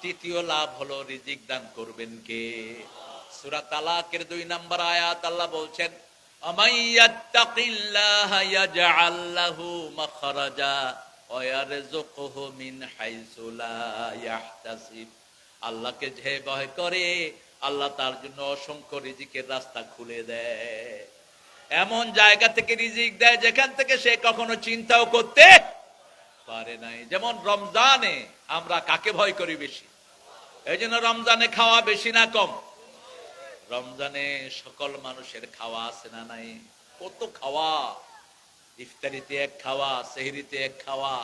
A: তৃতীয় লাভ হলো রিজিক দান করবেন কে? সূরা তালাকের 2 নম্বর আয়াত আল্লাহ বলছেন, আমাইয়াত্তাকিল্লাহা ইয়াজআল লাহু মাখরাজা ওয়া ইয়ারযুকহু মিন হাইসু লা ইয়াহতাসিব। আল্লাহকে যে ভয় করে আল্লাহ তার জন্য অসংখ্য রিজিকের রাস্তা খুলে দেয়, এমন জায়গা থেকে রিজিক দেয় যেখান থেকে সে কখনো চিন্তাও করতে পারে নাই। যেমন রমজানে আমরা কাকে ভয় করি বেশি? এই জন্য রমজানে খাওয়া বেশি না কম? রমজানে সকল মানুষের খাওয়া আছে না নাই? কত খাওয়া! ইফতারিতে এক খাওয়া, সেহরিতে এক খাওয়া,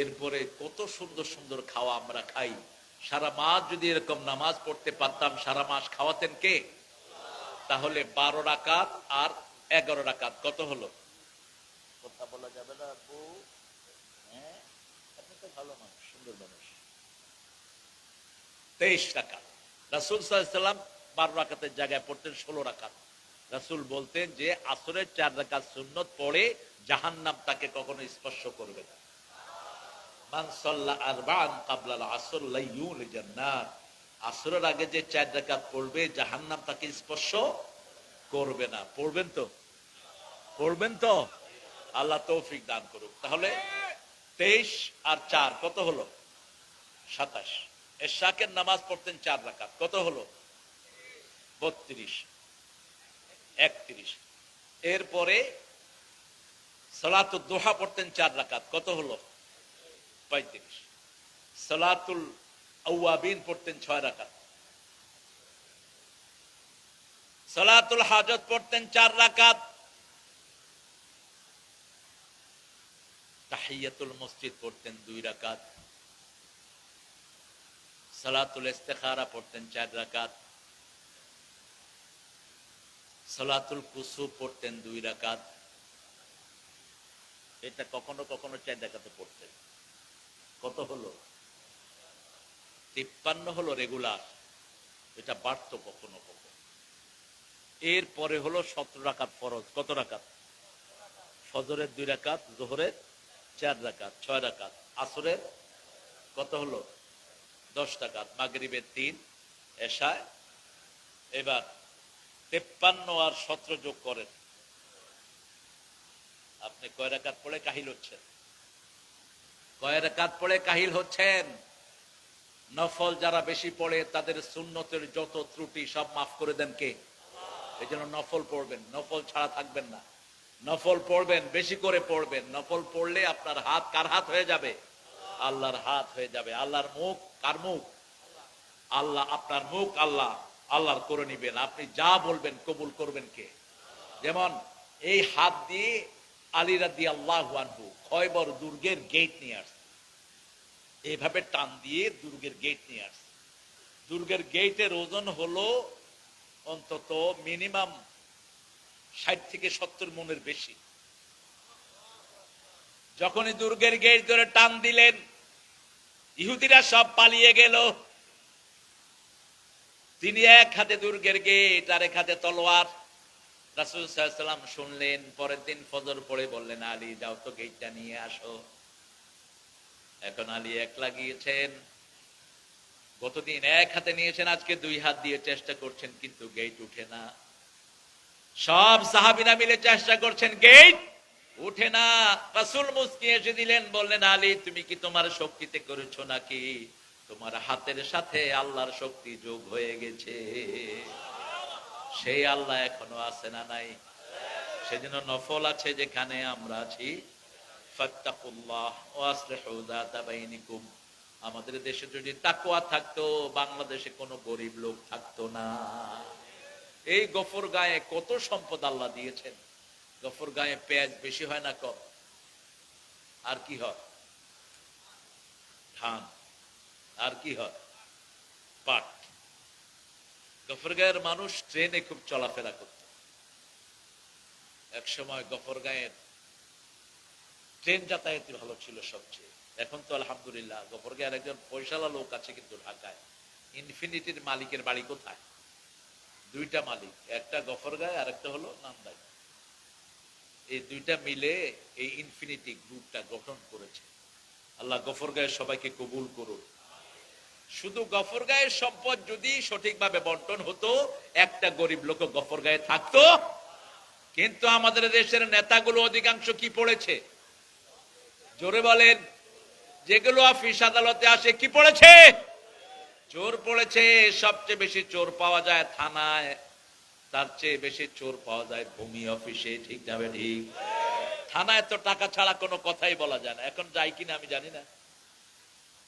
A: এরপরে কত সুন্দর সুন্দর খাওয়া আমরা খাই। সারা মাস যদি এরকম নামাজ পড়তে পারতাম, সারা মাস খাওয়াতেন কে? তাহলে 12 রাকাত আর 11 রাকাত কত হলো? কথা বলা যাবে না আপু? হ্যাঁ, আপনি তো ভালো মানুষ, সুন্দর মানুষ। 23 রাকাত। রাসূল সাল্লাল্লাহু আলাইহি ওয়াসাল্লাম 12 রাকাতের জায়গায় পড়তেন 16 রাকাত। রাসূল বলতেন যে আসরের 4 রাকাত সুন্নত পড়ে জাহান্নাম তাকে কখনো স্পর্শ করবে না। মান সাল্লা আরবাআন ক্বাবলাল আসর লা ইউলিজান নার, আসরের আগে যে 4 রাকাত পড়বে জাহান্নাম তাকে স্পর্শ করবে না। পড়বেন তো? পড়বেন তো? আল্লাহ তৌফিক দান করুক। তাহলে 23 আর 4 কত হলো? 27। এশাকের নামাজ পড়তেন 4 রাকাত, কত হলো? 32, 31। এরপরে সালাতুল দুহা পড়তেন 4 রাকাত, কত হলো? 35। সালাতুল আওয়াবিন পড়তেন 6 রাকাত। সালাতুল হাজত পড়তেন 4 রাকাত। তাহিয়াতুল মসজিদ পড়তেন 2 রাকাত। সালাতুল ইস্তিখারা পড়তেন 4 রাকাত। সালাতুল কুসুফ পড়তেন 2 রাকাত। এটা কখনো কখনো 4 রাকাতে পড়তেন। কত হলো? 53 হলো রেগুলার, এটা বাড়তো কখনো কখনো। এরপরে হলো 17 রাকাত ফরজ। কত রাকাত? ফজরের 2 রাকাত, যোহরের 4 রাকাত, 6 রাকাত। আসরের কত হলো? 10 রাকাত। মাগরিবের 3, এশায়। এবার 53 আর 17 যোগ করেন, আপনি কয় রাকাত পড়ে কাহিল হচ্ছেন? কয় রাকাত পড়ে কাহিল হচ্ছেন? নফল যারা বেশি পড়ে তাদের সুন্নতের যত ত্রুটি সব মাফ করে দেন কে? এই জন্য নফল পড়বেন, নফল ছাড়া থাকবেন না। নফল পড়বেন, বেশি করে পড়বেন। নফল পড়লে আপনার হাত কার হাত হয়ে যাবে? আল্লাহর হাত হয়ে যাবে। আল্লাহর মুখ কার মুখ? আল্লাহ। আপনার মুখ আল্লাহ, আল্লাহর করে নিবেন। আপনি যা বলবেন কবুল করবেন কে? যেমন এই হাত দিয়ে আলী রাদিয়াল্লাহু আনহু খয়বর দুর্গের গেট নিয়ে আসছে। এইভাবে টান দিয়ে দুর্গের গেট নিয়ে আসছে। দুর্গের গেটের ওজন হলো অন্তত মিনিমাম 60 থেকে 70 মনের বেশি। যখনই দুর্গের গেট ধরে টান দিলেন, ইহুদিরা সব পালিয়ে গেল। তিনি এক হাতে দুর্গের গেট আর এক হাতে তলোয়ার। রাসূল সাল্লাল্লাহু আলাইহি ওয়াসাল্লাম শুনলেন। পরের দিন ফজর পড়ে বললেন, আলী যাও তো গেটটা নিয়ে আসো। এখন আলী একলা গিয়েছেন। গতদিন এক হাতে নিয়েছেন, আজকে 2 হাত দিয়ে চেষ্টা করছেন, কিন্তু গেট উঠে না। সব সাহাবীরা মিলে চেষ্টা করছেন, গেট উঠে না। রাসূল মুস্কি এসে দিলেন, বললেন, আলী তুমি কি তোমার শক্তিতে করেছো নাকি তোমার হাতের সাথে আল্লাহর শক্তি যোগ হয়ে গেছে? সেই আল্লাহ এখনো আছে না নাই? সেজন্য নফল আছে যেখানে আমরা আছি। ফাত্তাকুল্লাহ ওয়া আসলিহু যাতা বাইনিকুম। আমাদের দেশে যদি তাকওয়া থাকতো, বাংলাদেশে কোনো গরিব লোক থাকতো না। এই গফরগাঁয়ে কত সম্পদ আল্লাহ দিয়েছেন। গফরগাঁয়ে পেঁয়াজ বেশি হয় না কম? আর কি হয়? ধান। আর কি হয়? পাট। গফরগাঁয়ের মানুষ ট্রেনে খুব চলাফেরা করত। এক সময় গফরগাঁয়ের ট্রেন যাতায়াত ভালো ছিল সবচেয়ে। এখন তো আলহামদুলিল্লাহ গফরগাঁয়ের একজন পয়সালা লোক আছে কিন্তু ঢাকায়। ইনফিনিটির মালিকের বাড়ি কোথায়? 2টা মালিক, একটা গফরগাঁয় আর একটা হলো নান্দাই। এই 2টা মিলে এই ইনফিনিটি গ্রুপটা গঠন করেছে। আল্লাহ গফরগাঁয়ের সবাইকে কবুল করুন। শুধু গফরগাঁয়ের সম্পদ যদি সঠিকভাবে বন্টন হতো, একটা গরিব লোক গফরগাঁয়ে থাকতো। কিন্তু আমাদের দেশের নেতাগুলো অধিকাংশ কি পড়েছে? জোরে বলেন। যেগুলো অফিস আদালতে আসে কি পড়েছে? চোর পড়েছে। সবচেয়ে বেশি চোর পাওয়া যায় থানায়, তার চেয়ে বেশি চোর পাওয়া যায় ভূমি অফিসে। ঠিক যাবে? ঠিক। থানায় তো টাকা ছাড়া কোনো কথাই বলা যায় না। এখন যাই কিনা আমি জানি না।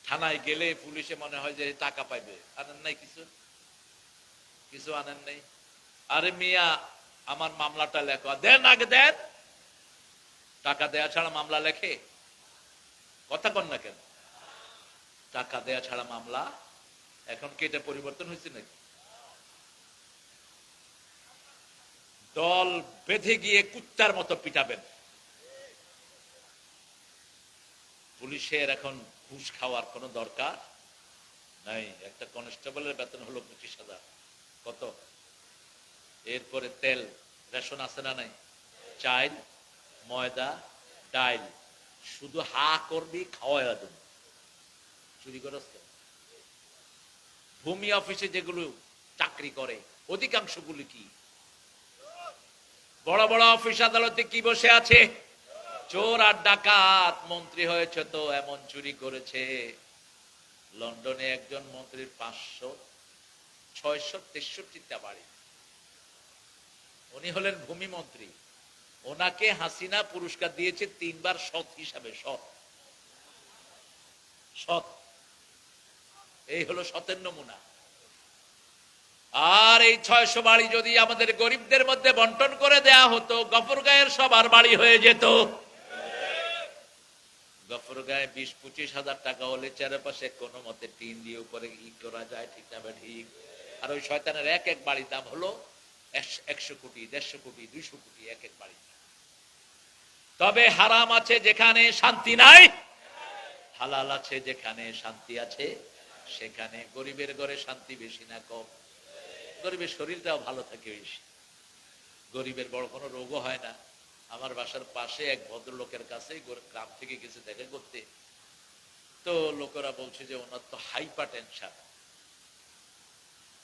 A: থানায় গেলে পুলিশে মনে হয় যে টাকা পাইবে। আনেন নাই কিছু? কিছু আনেন নাই? আরে মিয়া আমার মামলাটা লেখো। দেন আগে দেন। টাকা দেয়া ছাড়া মামলা লেখে? কথা কন না কেন? টাকা দেয়া ছাড়া মামলা? এখন কি এটা পরিবর্তন হয়েছে নাকি? দল বেঁধে গিয়ে কুত্তার মতো পিটাবেন। পুলিশের এখন ঘুষ খাওয়ার কোন দরকার নাই। একটা কনস্টেবলের বেতন হলো 25,000। কত? এরপরে তেল, রেশন আছে না নাই? চাল, ময়দা, ডাইল। শুধু হা করবি, খাওয়াইয়া দেব। চুরি করস কেন? ভূমি অফিসে যেগুলো চাকরি করে অধিকাংশগুলি কি বড় বড় অফিস আদালতে কি বসে আছে? চোর আর ডাকাত। মন্ত্রী হয়েছে তো এমন চুরি করেছে, লন্ডনে একজন মন্ত্রীর 500-663টা বাড়ি। উনি হলেন ভূমি মন্ত্রী। ওনাকে হাসিনা পুরস্কার দিয়েছে 3বার সৎ হিসাবে। সৎ সৎ, এই হলো সতের নমুনা। আর এই 600 বাড়ি যদি আমাদের গরিবদের মধ্যে বন্টন করে দেয়া হতো, গফরগাঁয়ের সবার বাড়ি হয়ে যেত। গফরগাঁয়ে 20-25 হাজার টাকা হলে চারপাশে কোনো মতে টিন দিয়ে উপরে ই করা যায়, ঠিক না? ঠিক। আর ওই শয়তানের এক এক বাড়ির দাম হলো 100 কোটি, 150 কোটি, 200 কোটি এক এক বাড়ি। তবে হারাম আছে যেখানে শান্তি নাই, হালাল আছে যেখানে শান্তি আছে। সেখানে গরিবের ঘরে শান্তি বেশি না কম? গরিবের শরীরটাও ভালো থাকে বেশি, গরিবের বড় কোনো রোগও হয় না। আমার বাসার পাশে এক ভদ্রলোকের কাছে গ্রাম থেকে গেছে দেখা করতে, তো লোকেরা বলছে যে ওনার তো হাইপার টেনশন।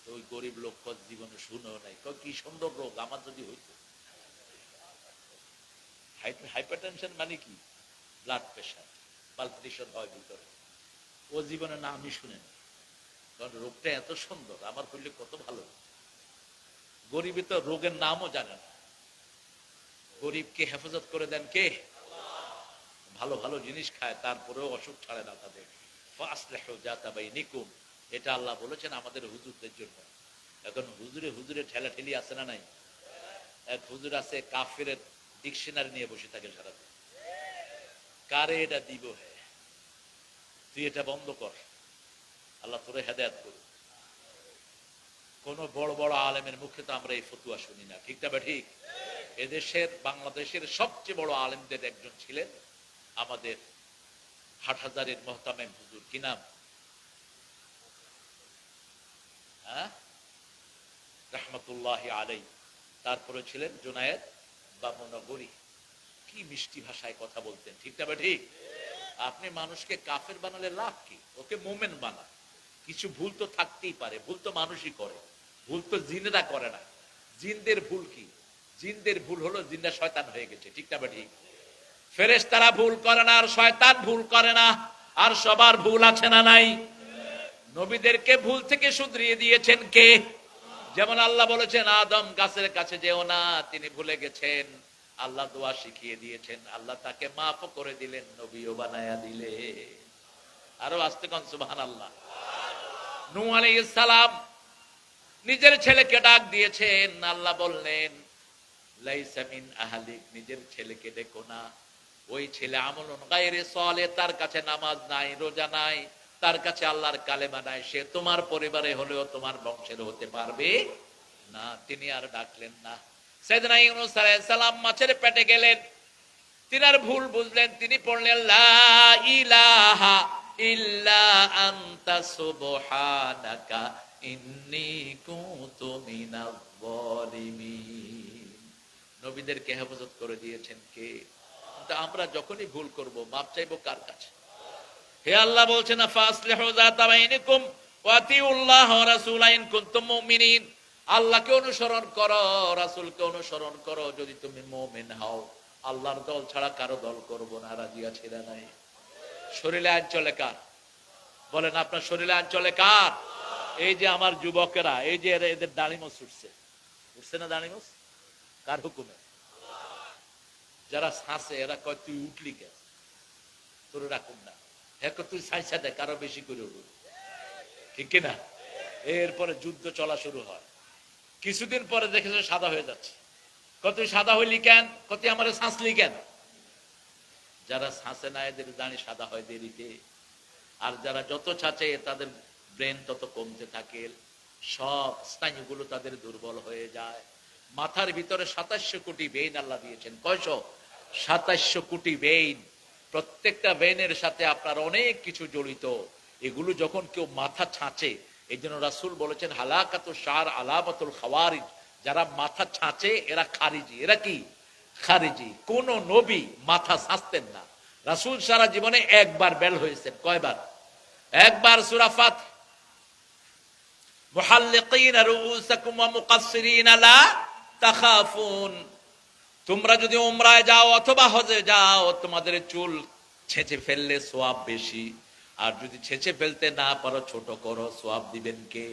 A: তো ওই গরিব লোক জীবনে শুনেও নাই, কি সুন্দর রোগ, আমার যদি হইতো। হাইপার টেনশন মানে কি? ব্লাড প্রেশার, পালপিটেশন হয় ভিতরে। ও জীবনে না আমি শুনে না, কারণ রোগটা এত সুন্দর, আমার করলে কত ভালো। গরিবে তো রোগের নামও জানে না। গরিবকে হেফাজত করে দেন কে? ভালো ভালো জিনিস খায়, তারপরেও অসুখ ছাড়ে না তাদের। এটা আল্লাহ বলেছেন আমাদের হুজুরদের জন্য। এখন হুজুরে হুজুরে ঠেলা ঠেলি আছে না নাই? এক হুজুর আছে কাফের ডিকশনারি নিয়ে বসে থাকে সারাদিন। কারে এটা দিব? হ্যাঁ, তুই এটা বন্ধ কর, আল্লাহ তোরে হেদায়েত করুন। কোন বড় বড় আলেমের মুখে তো আমরা এই ফতুয়া শুনি না, ঠিক না? ঠিক। এদেশের বাংলাদেশের সবচেয়ে বড় আলেমদের একজন ছিলেন আমাদের হাটহাজারের মোহতামেম হুজুর। কি নাম? রহমতুল্লাহি আলাইহি। তারপরে ছিলেন জুনায়েদ বামনগরী। কি মিষ্টি ভাষায় কথা বলতেন, ঠিক না? ঠিক। আপনি মানুষকে কাফের বানালে লাভ কি? ওকে মোমেন বানান। কিছু ভুল তো থাকতেই পারে, ভুল তো মানুষই করে, ভুল তো জিনেরা করে না। জিনদের ভুল কি? জিনদের ভুল হলো জিনরা শয়তান হয়ে গেছে, ঠিক না? ঠিক। ফেরেশতারা ভুল করে না, আর শয়তান ভুল করে না। আর সবার ভুল আছে না নাই? নবীদেরকে ভুল থেকে শুধরিয়ে দিয়েছেন কে? যেমন আল্লাহ বলেছেন আদম গাছের কাছে যেও না, তিনি ভুলে গেছেন। আল্লাহ দোয়া শিখিয়ে দিয়েছেন, আল্লাহ তাকে মাফ করে দিলেন, নবীও বানায়া দিলে। আরো আস্তে কোন সুবহানাল্লাহ। নূহ আলাইহিস সালাম নিজের ছেলেকে ডাক দিয়েছেন, আল্লাহ বললেন লাইসা মিন আহলিক, নিজের ছেলেকে ডেকো না। ওই ছেলে আমলুন গায়রে সালেহ, তার কাছে নামাজ নাই, রোজা নাই, তার কাছে আল্লাহর কালেমা নাই, সে তোমার পরিবারে হলেও তোমার বংশের হতে পারবে না। তিনি আর ডাকলেন না। সাইয়েদনা ইউনূস আলাইহিস সালাম মাছের পেটে গেলেন, তিনার ভুল বুঝলেন, তিনি পড়লেন লা ইলাহা ইল্লা আনতা সুবহানাকা ইন্নী কুনতু মিনাজ জালিমিন। নবীদেরকে হেফাজত করে দিয়েছেন কে? আমরা যখনই ভুল করব মাপ চাইবো কার কাছে? হে আল্লাহ বলছেন ফাসলিহু যাতা বাইনিকুম ওয়া আতিউল্লাহ ওয়া রাসূলা ইন কুনতুম মুমিনিন। আল্লাহকে অনুসরণ করো, রাসূলকে অনুসরণ করো যদি তুমি মুমিন হও। আল্লাহর দল ছাড়া কারো দল করব না, রাজি আছে না নাই? শরীরে আইন চলে কার? বলেন, আপনার শরীরে আইন চলে কার? এই যে আমার যুবকেরা, এই যে এদের দাড়ি মোছ উঠছে, উঠছে না দাড়ি মোছ? কার হুকুমে? যারা শাসে এরা কয় তুই উঠলি কেন, তোর রাখুন না। হ্যাঁ, তুই সাইসা দেখ আরো বেশি করে উঠুন, ঠিক কিনা? এরপরে যুদ্ধ চলা শুরু হয়। কিছুদিন পরে দেখেছে সাদা হয়ে যাচ্ছে। কত সাদা হইলি কেন? কত আমার শাঁসলি কেন? যারা শাঁসে না এদের দাঁড়ি সাদা হয় দেরিতে, আর যারা যত ছাঁচে তাদের ব্রেন তত কমতে থাকে, সব স্নায়ুগুলো তাদের দুর্বল হয়ে যায়। মাথার ভিতরে 2700 কোটি ভেইন আল্লাহ দিয়েছেন। কয়শো? 2700 কোটি ভেইন। প্রত্যেকটা ভেইনের সাথে আপনার অনেক কিছু জড়িত। এগুলো যখন কেউ মাথা ছাঁচে, এই জন্য রাসূল বলেছেন হালাকাতু শার আলামাতুল খাওয়ারিজ, যারা মাথা ছাঁচে এরা খারিজি। এরা কি? খারিজি। কোন নবী মাথা ছাঁচতেন না। রাসূল সারা জীবনে একবার বেল হয়েছেন। কয়বার? একবার সূরা ফাত, মুহাল্লিকিনা রুউসাকুম ওয়া মুকাসসিরিনা লা তাখাফুন, তোমরা যদি উমরায় যাও অথবা হজে যাও তোমাদের চুল ছেঁচে ফেললে সওয়াব বেশি, আর যদি ছেঁচে ফেলতে না পারো ছোট করো, সওয়াব দিবেন কে?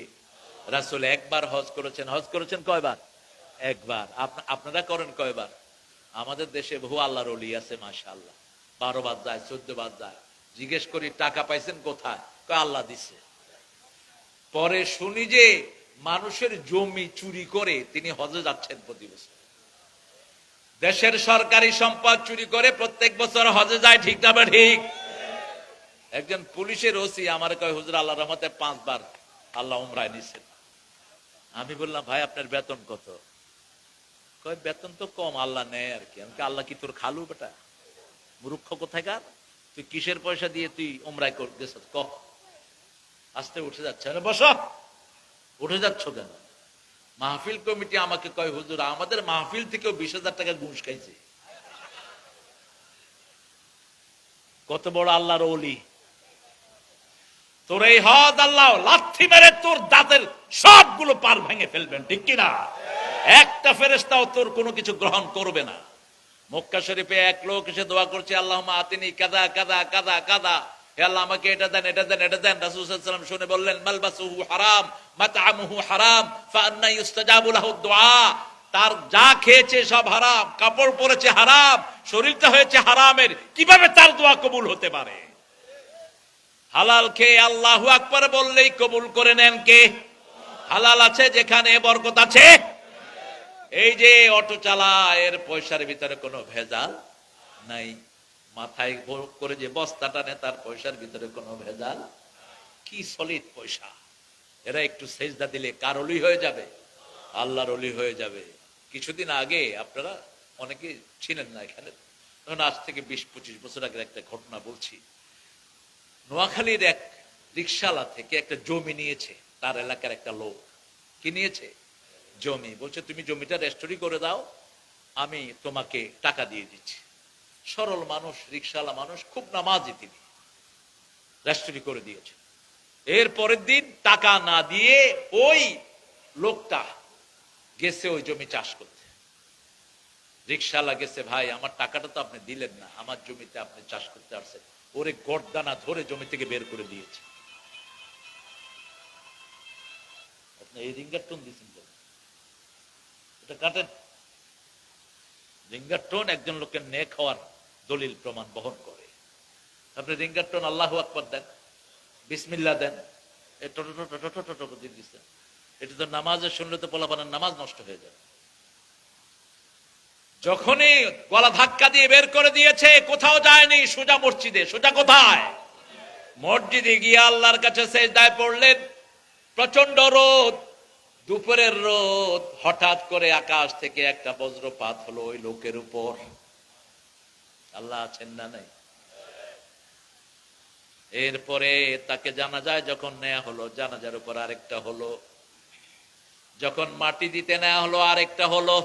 A: রাসূল একবার হজ করেছেন। হজ করেছেন কয়বার? একবার। আপনারা করেন কয়বার? আমাদের দেশে বহু আল্লাহর ওলি আছে মাশাআল্লাহ, 12 বার যায়, 14 বার যায়। জিজ্ঞেস করি টাকা পাইছেন কোথায়? কয় আল্লাহ দিছে। পরে শুনি যে মানুষের জমি চুরি করে তিনি হজে যাচ্ছেন প্রতি বছর। দেশের সরকারি সম্পদ চুরি করে প্রত্যেক বছর হজে যায়, ঠিক না বা ঠিক? একজন পুলিশের ওসি আমার কয় হুজুর আল্লাহর রহমতে 5 বার আল্লাহ উমরায় নিছেন। আমি বললাম ভাই আপনার বেতন কত? কয় বেতন তো কম, আল্লাহ নেয় আর কি। আমি আল্লাহ কি তোর খালু বেটা? মূর্খ কোথাকার, তুই কিসের পয়সা দিয়ে তুই উমরায় গেছ? ক আস্তে উঠে যাচ্ছে। বসো, উঠে যাচ্ছ কেন? মাহফিল কমিটি আমাকে কয় হুজুর আমাদের মাহফিল থেকেও 20,000 টাকা ঘুষ খাইছে। কত বড় আল্লাহর ওলি! তোর এই হজ আল্লাহ লাথি মেরে তোর দাঁতের সবগুলো পার ভেঙে ফেলবেন, ঠিক কিনা? একটা ফেরেশতাও তোর কোনো কিছু গ্রহণ করবে না। মক্কা শরীফে এক লোক এসে দোয়া করছে, আল্লাহুম্মা আতিনি কাযা কাযা কাযা কাযা, হে আল্লাহ আমাকে এটা দেন এটা দেন এটা দেন। রাসূল সাল্লাল্লাহু আলাইহি ওয়াসাল্লাম শুনে বললেন, মালবাসুহু হারাম মাতআমুহু হারাম ফাআন্না ইউস্তাজাবু লাহু দুআ, তার যা খেয়েছে সব হারাম, কাপড় পরেছে হারাম, শরীরটা হয়েছে হারামের, কিভাবে তার দোয়া কবুল হতে পারে? হালাল খেয়ে আল্লাহু আকবার বললেই কবুল করে নেন কে? হালাল আছে যেখানে বরকত আছে। এই যে অটো চালায় এর পয়সার ভিতরে কোনো ভেজাল নাই, মাথায় করে যে বস্তাটা নেয় তার পয়সার ভিতরে কোনো ভেজাল, কি সলিড পয়সা। এরা একটু সেজদা দিলে কার ওলি হয়ে যাবে? আল্লাহর ওলি হয়ে যাবে। কিছুদিন আগে আপনারা অনেকে ছিলেন না এখানে, তখন আজ থেকে 20-25 বছর আগের একটা ঘটনা বলছি। নোয়াখালীর এক রিকশাওয়ালা থেকে একটা জমি নিয়েছে তার এলাকার একটা লোক। কি নিয়েছে? জমি। বলছে তুমি জমিটা রেস্টোরি করে দাও, আমি তোমাকে টাকা দিয়ে দিচ্ছি। সরল মানুষ, রিকশাওয়ালা মানুষ, খুব নামাজি, তিনি রেস্টোরি করে দিয়েছে। এর পরের দিন টাকা না দিয়ে ওই লোকটা গেছে ওই জমি চাষ করতে। রিকশাওয়ালা গেছে, ভাই আমার টাকাটা তো আপনি দিলেন না, আমার জমিতে আপনি চাষ করতে আসছেন। ওরে গর্দানা ধরে জমি থেকে বের করে দিয়েছে। আপনি এই রিঙ্গার টোন দিয়েছেন, এটা কাটেন। রিঙ্গার টোন একজন লোকের নেক হওয়ার দলিল প্রমাণ বহন করে। আপনি রিঙ্গার টোন আল্লাহু আকবার দেন, বিসমিল্লাহ দেন, এটা তো নামাজে শুনলে তো পোলাপানের নামাজ নষ্ট হয়ে যাবে। যখনই গলা ধাক্কা দিয়ে বের করে দিয়েছে, কোথাও যায়নি, সোজা মসজিদে। সোজা কোথায়? মসজিদে গিয়ে আল্লাহর কাছে সেজদায় পড়লেন। প্রচন্ড রোদ, দুপুরের রোদ, হঠাৎ করে আকাশ থেকে একটা বজ্রপাত হলো ওই লোকের উপর। আল্লাহ আছেন না নাই? এরপরে তাকে জানাজায় যখন নেওয়া হলো, জানাজার উপর আরেকটা হলো, যখন মাটি দিতে নেওয়া হলো আরেকটা হলো।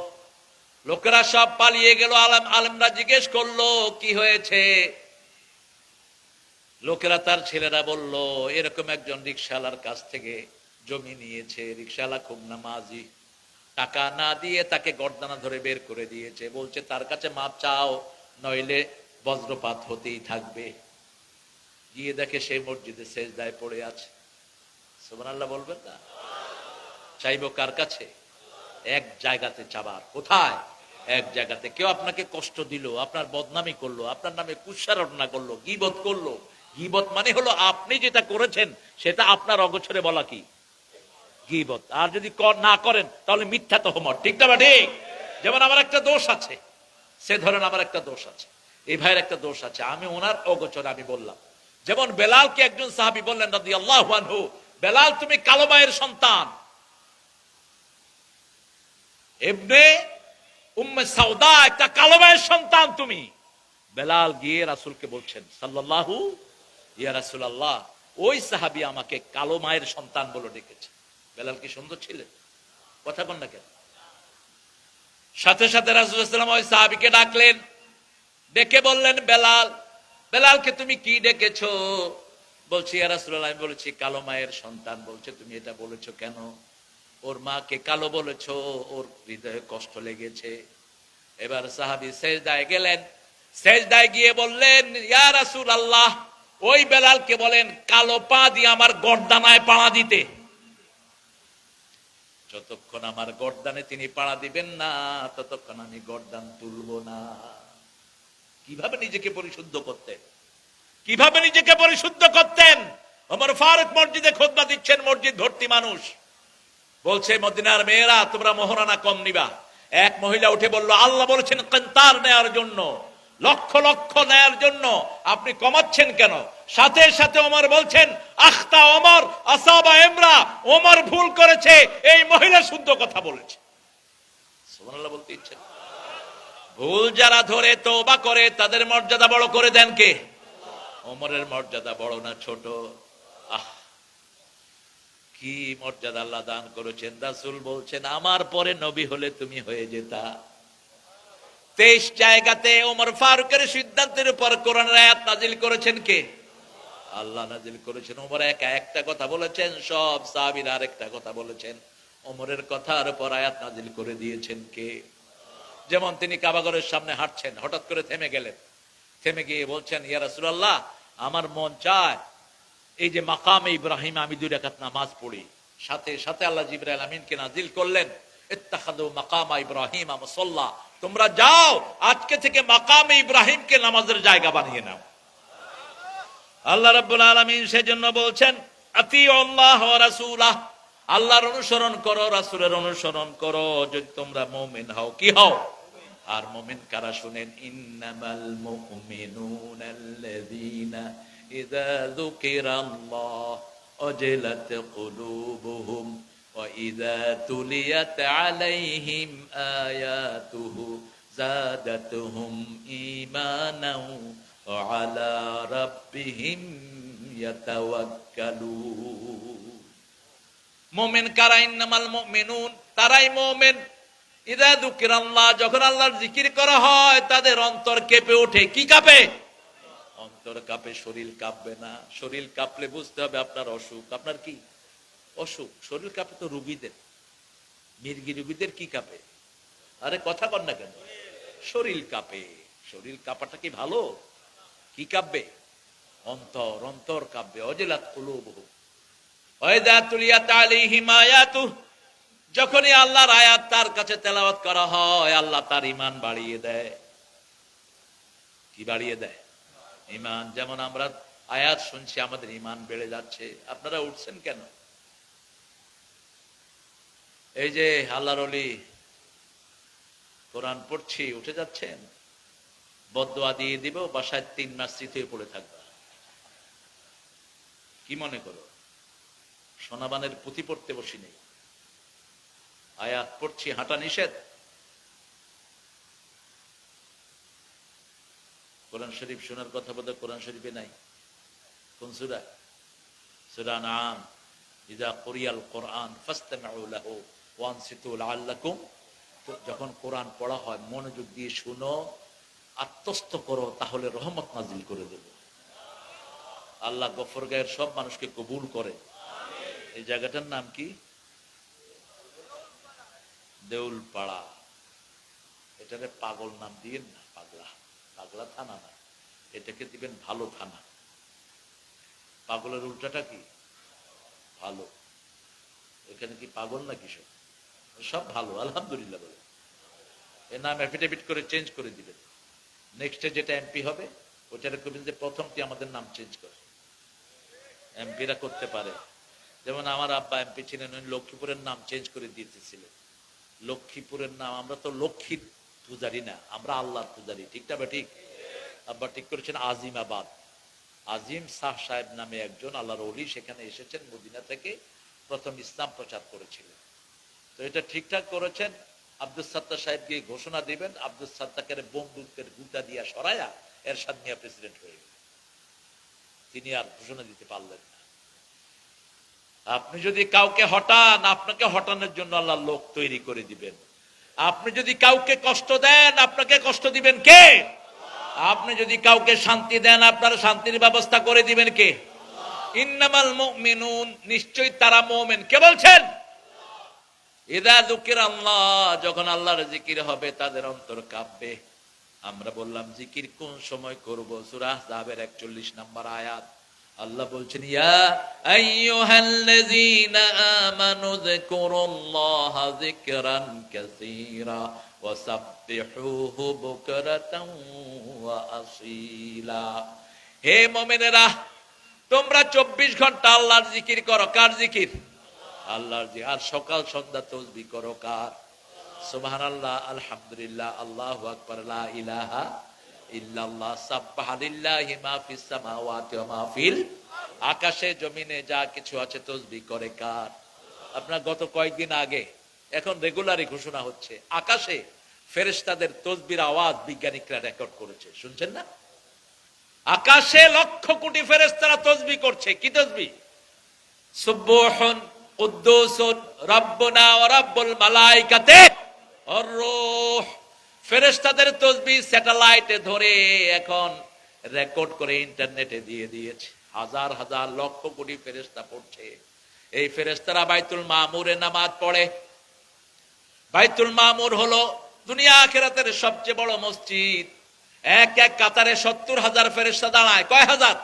A: লোকেরা সব পালিয়ে গেল। আলেমরা জিজ্ঞেস করলো কি হয়েছে? লোকেরা, তার ছেলেরা বলল এরকম একজন রিকশাওয়ালার কাছ থেকে জমি নিয়েছে, রিকশাওয়ালা খুব নামাজি, টাকা না দিয়ে তাকে গর্দানা ধরে বের করে দিয়েছে। বলছে তার কাছে মাপ চাও, নইলে বজ্রপাত হতেই থাকবে। গিয়ে দেখে সেই মসজিদে সেজদায় পড়ে আছে। সুবহানাল্লাহ বলবেন না? চাইবো কার কাছে? এক জায়গাতে চাবার। কোথায়? এক জায়গাতে। কেউ আপনাকে কষ্ট দিল, আপনার বদনামি করলো, আপনার নামে কুৎসা রটনা করলো, গীবত করলো। গীবত মানে হলো আপনি যেটা করেছেন সেটা আপনার অগোচরে বলা কি গীবত। আর যদি না করেন তাহলে মিথ্যা তহমত, ঠিক না? ঠিক। যেমন আমার একটা দোষ আছে, সে ধরেন আমার একটা দোষ আছে, এই ভাইয়ের একটা দোষ আছে, আমি ওনার অগোচরে আমি বললাম। যেমন বেলালকে একজন সাহাবী বললেন রাদিয়াল্লাহু আনহু, বেলাল তুমি কালো মায়ের সন্তান, ইবনে উম্মে সাউদা, একটা কালো মায়ের সন্তান তুমি। বেলাল গিয়ে রাসূলকে বলছেন সাল্লাল্লাহু, ইয়া রাসূলুল্লাহ ওই সাহাবী আমাকে কালো মায়ের সন্তান বলে ডেকেছে। বেলাল কি সুন্দর ছিলেন? কথা বল না কেন? সাথে সাথে রাসূল সাল্লাল্লাহু আলাইহি ওয়াসাল্লাম ওই সাহাবীকে ডাকলেন, ডেকে বললেন বেলাল, বেলালকে তুমি কি ডেকেছো? বলছি ইয়া রাসূলুল্লাহ, আমি বলেছি কালো মায়ের সন্তান। বলছে তুমি এটা বলেছো কেন? ওর মাকে কালো বলেছো, ওর হৃদয়ে কষ্ট লেগেছে। এবার সাহাবী সেজদায় গেলেন, সেজদায় গিয়ে বললেন ইয়া রাসূলুল্লাহ, ওই বেলালকে বলেন কালো পা দিয়ে আমার গর্দানায় পাড়া দিতে। যতক্ষণ আমার গর্দানে তিনি পাড়া দিবেন না, ততক্ষণ আমি গর্দান তুলব না। কিভাবে নিজেকে পরিশুদ্ধ করতেন, কিভাবে নিজেকে পরিশুদ্ধ করতেন। ওমর ফারুক মসজিদে খুতবা দিচ্ছেন, মসজিদ ভর্তি মানুষ। বলছে মদিনার মেয়েরা তোমরা মোহরানা কম নিবা। এক মহিলা উঠে বলল আল্লাহ বলেছেন কিন্তার নেয়ার জন্য, লক্ষ লক্ষ নেয়ার জন্য, আপনি কমাচ্ছেন কেন? সাথে সাথে ওমর বলছেন আখতা ওমর আসাবা ইমরা, ওমর ভুল করেছে, এই মহিলা শুদ্ধ কথা বলেছে। সুবহানাল্লাহ বলতে ইচ্ছে। ভুল যারা ধরে তওবা করে তাদের মর্যাদা বড় করে দেন কে? ওমরের মর্যাদা বড় না ছোট? কি মর্যাদা আল্লাহ দান করেছেন। রাসূল বলছেন আমার পরে নবী হলে তুমি হয়ে যেতা। 23 জায়গাতে ওমর ফারুকের সিদ্ধান্তের উপর কোরআনের আয়াত নাজিল করেছেন কে? আল্লাহ নাজিল করেছেন। ওমর একা একটা কথা বলেছেন, সব সাহাবীরা আরেকটা কথা বলেছেন। ওমরের কথার উপর আয়াত নাজিল করে দিয়েছেন কে? যেমন তিনি কাবাগরের সামনে হাঁটছেন, হঠাৎ করে থেমে গেলেন। থেমে গিয়ে বলছেন ইয়া রাসূলুল্লাহ, আমার মন চায় এই যে মাকামে ইব্রাহিম আমি 2 রাকাত নামাজ পড়ি। সাথে সাথে আল্লাহ জিবরাইল আমিনকে নাজিল করলেন ইত্তাখাযু মাকামা ইব্রাহিম মুসাল্লা, তোমরা যাও আজকে থেকে মাকামে ইব্রাহিমকে নামাজের জায়গা বানিয়ে নাও। আল্লাহ রাব্বুল আলামিন সেজন্য বলছেন আতিউল্লাহ ওয়া রাসূলাহ, আল্লাহর অনুসরণ করো, রাসূলের অনুসরণ করো যদি তোমরা মুমিন হও। কি হও? আর মুমিন কারা শুনেন, ইন্নামাল মুমিনুনাল্লাযীনা ইযা যুকিরাল্লাহ ওয়াজিলাত কুলুবুহুম ওয়া ইযা তুলিয়াত আলাইহিম আয়াতুহু যাদাতুহুম ঈমানাও ওয়া আলা রাব্বিহিম ইয়াতাওয়াক্কালুন। মুমিন কারা? ইন্নামাল মুমিনুন, তারাই মুমিন ইযা যুকিরাল্লাহ, যখন আল্লাহর জিকির করা হয় তাদের অন্তর কেঁপে ওঠে। কি কাঁপে? অন্তর কাঁপে, শরীর কাঁপবে না। শরীর কাঁপলে বুঝতে হবে আপনার অসুখ। আপনার কি অসুখ? শরীর কাঁপে তো রোগীদের, মির্গি রোগীদের কি কাঁপে? আরে কথা কর না কেন? শরীর কাঁপে। শরীর কাঁপাটা কি ভালো? কি কাঁপবে? অন্তর, অন্তর কাঁপবে। ওয়াজিলাত কুলুবুহুম ওয়া ইযা তুলিয়াত আলাইহিম আয়াতুহু, যখনই আল্লাহর আয়াত তার কাছে তেলাওয়াত করা হয় আল্লাহ তার ঈমান বাড়িয়ে দেয়। কি বাড়িয়ে দেয়? ঈমান। যেমন আমরা আয়াত শুনছি আমাদের ঈমান বেড়ে যাচ্ছে। আপনারা উঠছেন কেন? এই যে আল্লাহর ওলি কোরআন পড়ছি, উঠে যাচ্ছেন। বদদুয়া দিয়ে দিব, বাসায় 3 মাস চিতে পড়ে থাকবা। কি মনে করো সোনাবানের পুঁথি পড়তে বসি নেই? আয়াত পড়ছি, হাঁটা নিষেধ। কোরআন শরীফ শোনার কথা বলতে কোরআন শরীফে নাই। কোন সূরা? সূরা আনআম। ইযা কুরিয়াল কুরআন ফাসতামিউ লাহু ওয়া আনসিতু লাআল্লাকুম, যখন কোরআন পড়া হয় মনোযোগ দিয়ে শুনো, আত্মস্থ করো, তাহলে রহমত নাজিল করে দেব। আল্লাহ গফর গায়ের সব মানুষকে কবুল করে। এই জায়গাটার নাম কি? দেউলপাড়া। এটারে পাগল নাম দিয়েন না, পাগলা। পাগলা থানা না, এটাকে দিবেন ভালো থানা। পাগলের উল্টাটা কি? ভালো। এখানে কি পাগল না কিসব? সব ভালো, আলহামদুলিল্লাহ বলে। এর নাম এফিডেভিট করে চেঞ্জ করে দিবেন। নেক্সটে যেটা এমপি হবে ওটারে করবেন যে প্রথমটি আমাদের নাম চেঞ্জ করে। এমপিরা করতে পারে। যেমন আমার আব্বা এমপি ছিলেন, উনি লক্ষ্মীপুরের নাম চেঞ্জ করে দিতেছিলেন। লক্ষ্মীপুরের নাম, আমরা তো লক্ষ্মীর পূজারি না, আমরা আল্লাহর পূজারি। ঠিকটা বা ঠিক? আব্বা ঠিক করেছেন আজিমাবাদ। আজিম শাহ সাহেব নামে একজন আল্লাহর ওলি সেখানে এসেছেন মদিনা থেকে, প্রথম ইসলাম প্রচার করেছিলেন। তো এটা ঠিকঠাক করেছেন। আব্দুল সাত্তার সাহেব গিয়ে ঘোষণা দিবেন, আব্দুল সাত্তাকের বন্দুকের গুতা দিয়া সরাইয়া এরশাদ মিয়া প্রেসিডেন্ট হয়ে গেল। তিনি আর ঘোষণা দিতে পারলেন না। আপনি যদি কাউকে হটান, আপনাকে হটানোর জন্য আল্লাহ লোক তৈরি করে দিবেন। আপনি যদি কাউকে কষ্ট দেন, আপনাকে কষ্ট দিবেন কে? আপনি যদি কাউকে শান্তি দেন, আপনার শান্তির ব্যবস্থা করে দিবেন কে? ইন্নামাল মুমিনুন, নিশ্চয়ই তারা মুমিন। কে বলছেন? ইযা যুকিরাল্লাহ, যখন আল্লাহর জিকির হবে তাদের অন্তর কাঁপবে। আমরা বললাম জিকির কোন সময় করব? সূরা আহজাবের 41 নম্বর আয়াত। আল্লাহ বলছেন ইয়া আইয়ুহাল্লাযীনা আমানু যিকুরুল্লাহা যিকরান কাসীরা ওয়াসাব্বিহুহু বুকরাতান ওয়া আসীলা। হে মুমিনেরা, তোমরা 24 ঘন্টা আল্লাহর জিকির করো। কার জিকির? আল্লাহর জিকির। আর সকাল সন্ধ্যা তাসবিহ করো। কার? সুবহানাল্লাহ, আলহামদুলিল্লাহ, আল্লাহু আকবার, লা ইলাহা ইল্লাল্লাহ, সাব্বাহা লিল্লাহি মা ফিস সামাওয়াতি ওয়া মা ফিল, আকাশে জমিনে যা কিছু আছে তাসবিহ করে। কার? আপনার গত কয়েকদিন আগে, এখন রেগুলারই ঘোষণা হচ্ছে, আকাশে ফেরেশতাদের তাসবিহর আওয়াজ বিজ্ঞানীরা রেকর্ড করেছে। শুনছেন না? আকাশে লক্ষ কোটি ফেরেশতারা তাসবিহ করছে। কি তাসবিহ? সুবহুন কুদ্দুসুন রাব্বুনা ওয়া রাব্বুল মালাইকাতি ওয়ার রূহ। ফেরেশতাদের তাসবিহ স্যাটেলাইটে ধরে এখন রেকর্ড করে ইন্টারনেটে দিয়ে দিয়েছে। হাজার হাজার লক্ষ কোটি ফেরেশতা পড়ছে। এই ফেরেশতারা বাইতুল মামুরে নামাজ পড়ে। বাইতুল মামুর হলো দুনিয়া আখিরাতের সবচেয়ে বড় মসজিদ। এক এক কাতারে 70,000 ফেরেশতা দাঁড়ায়। কয় হাজার?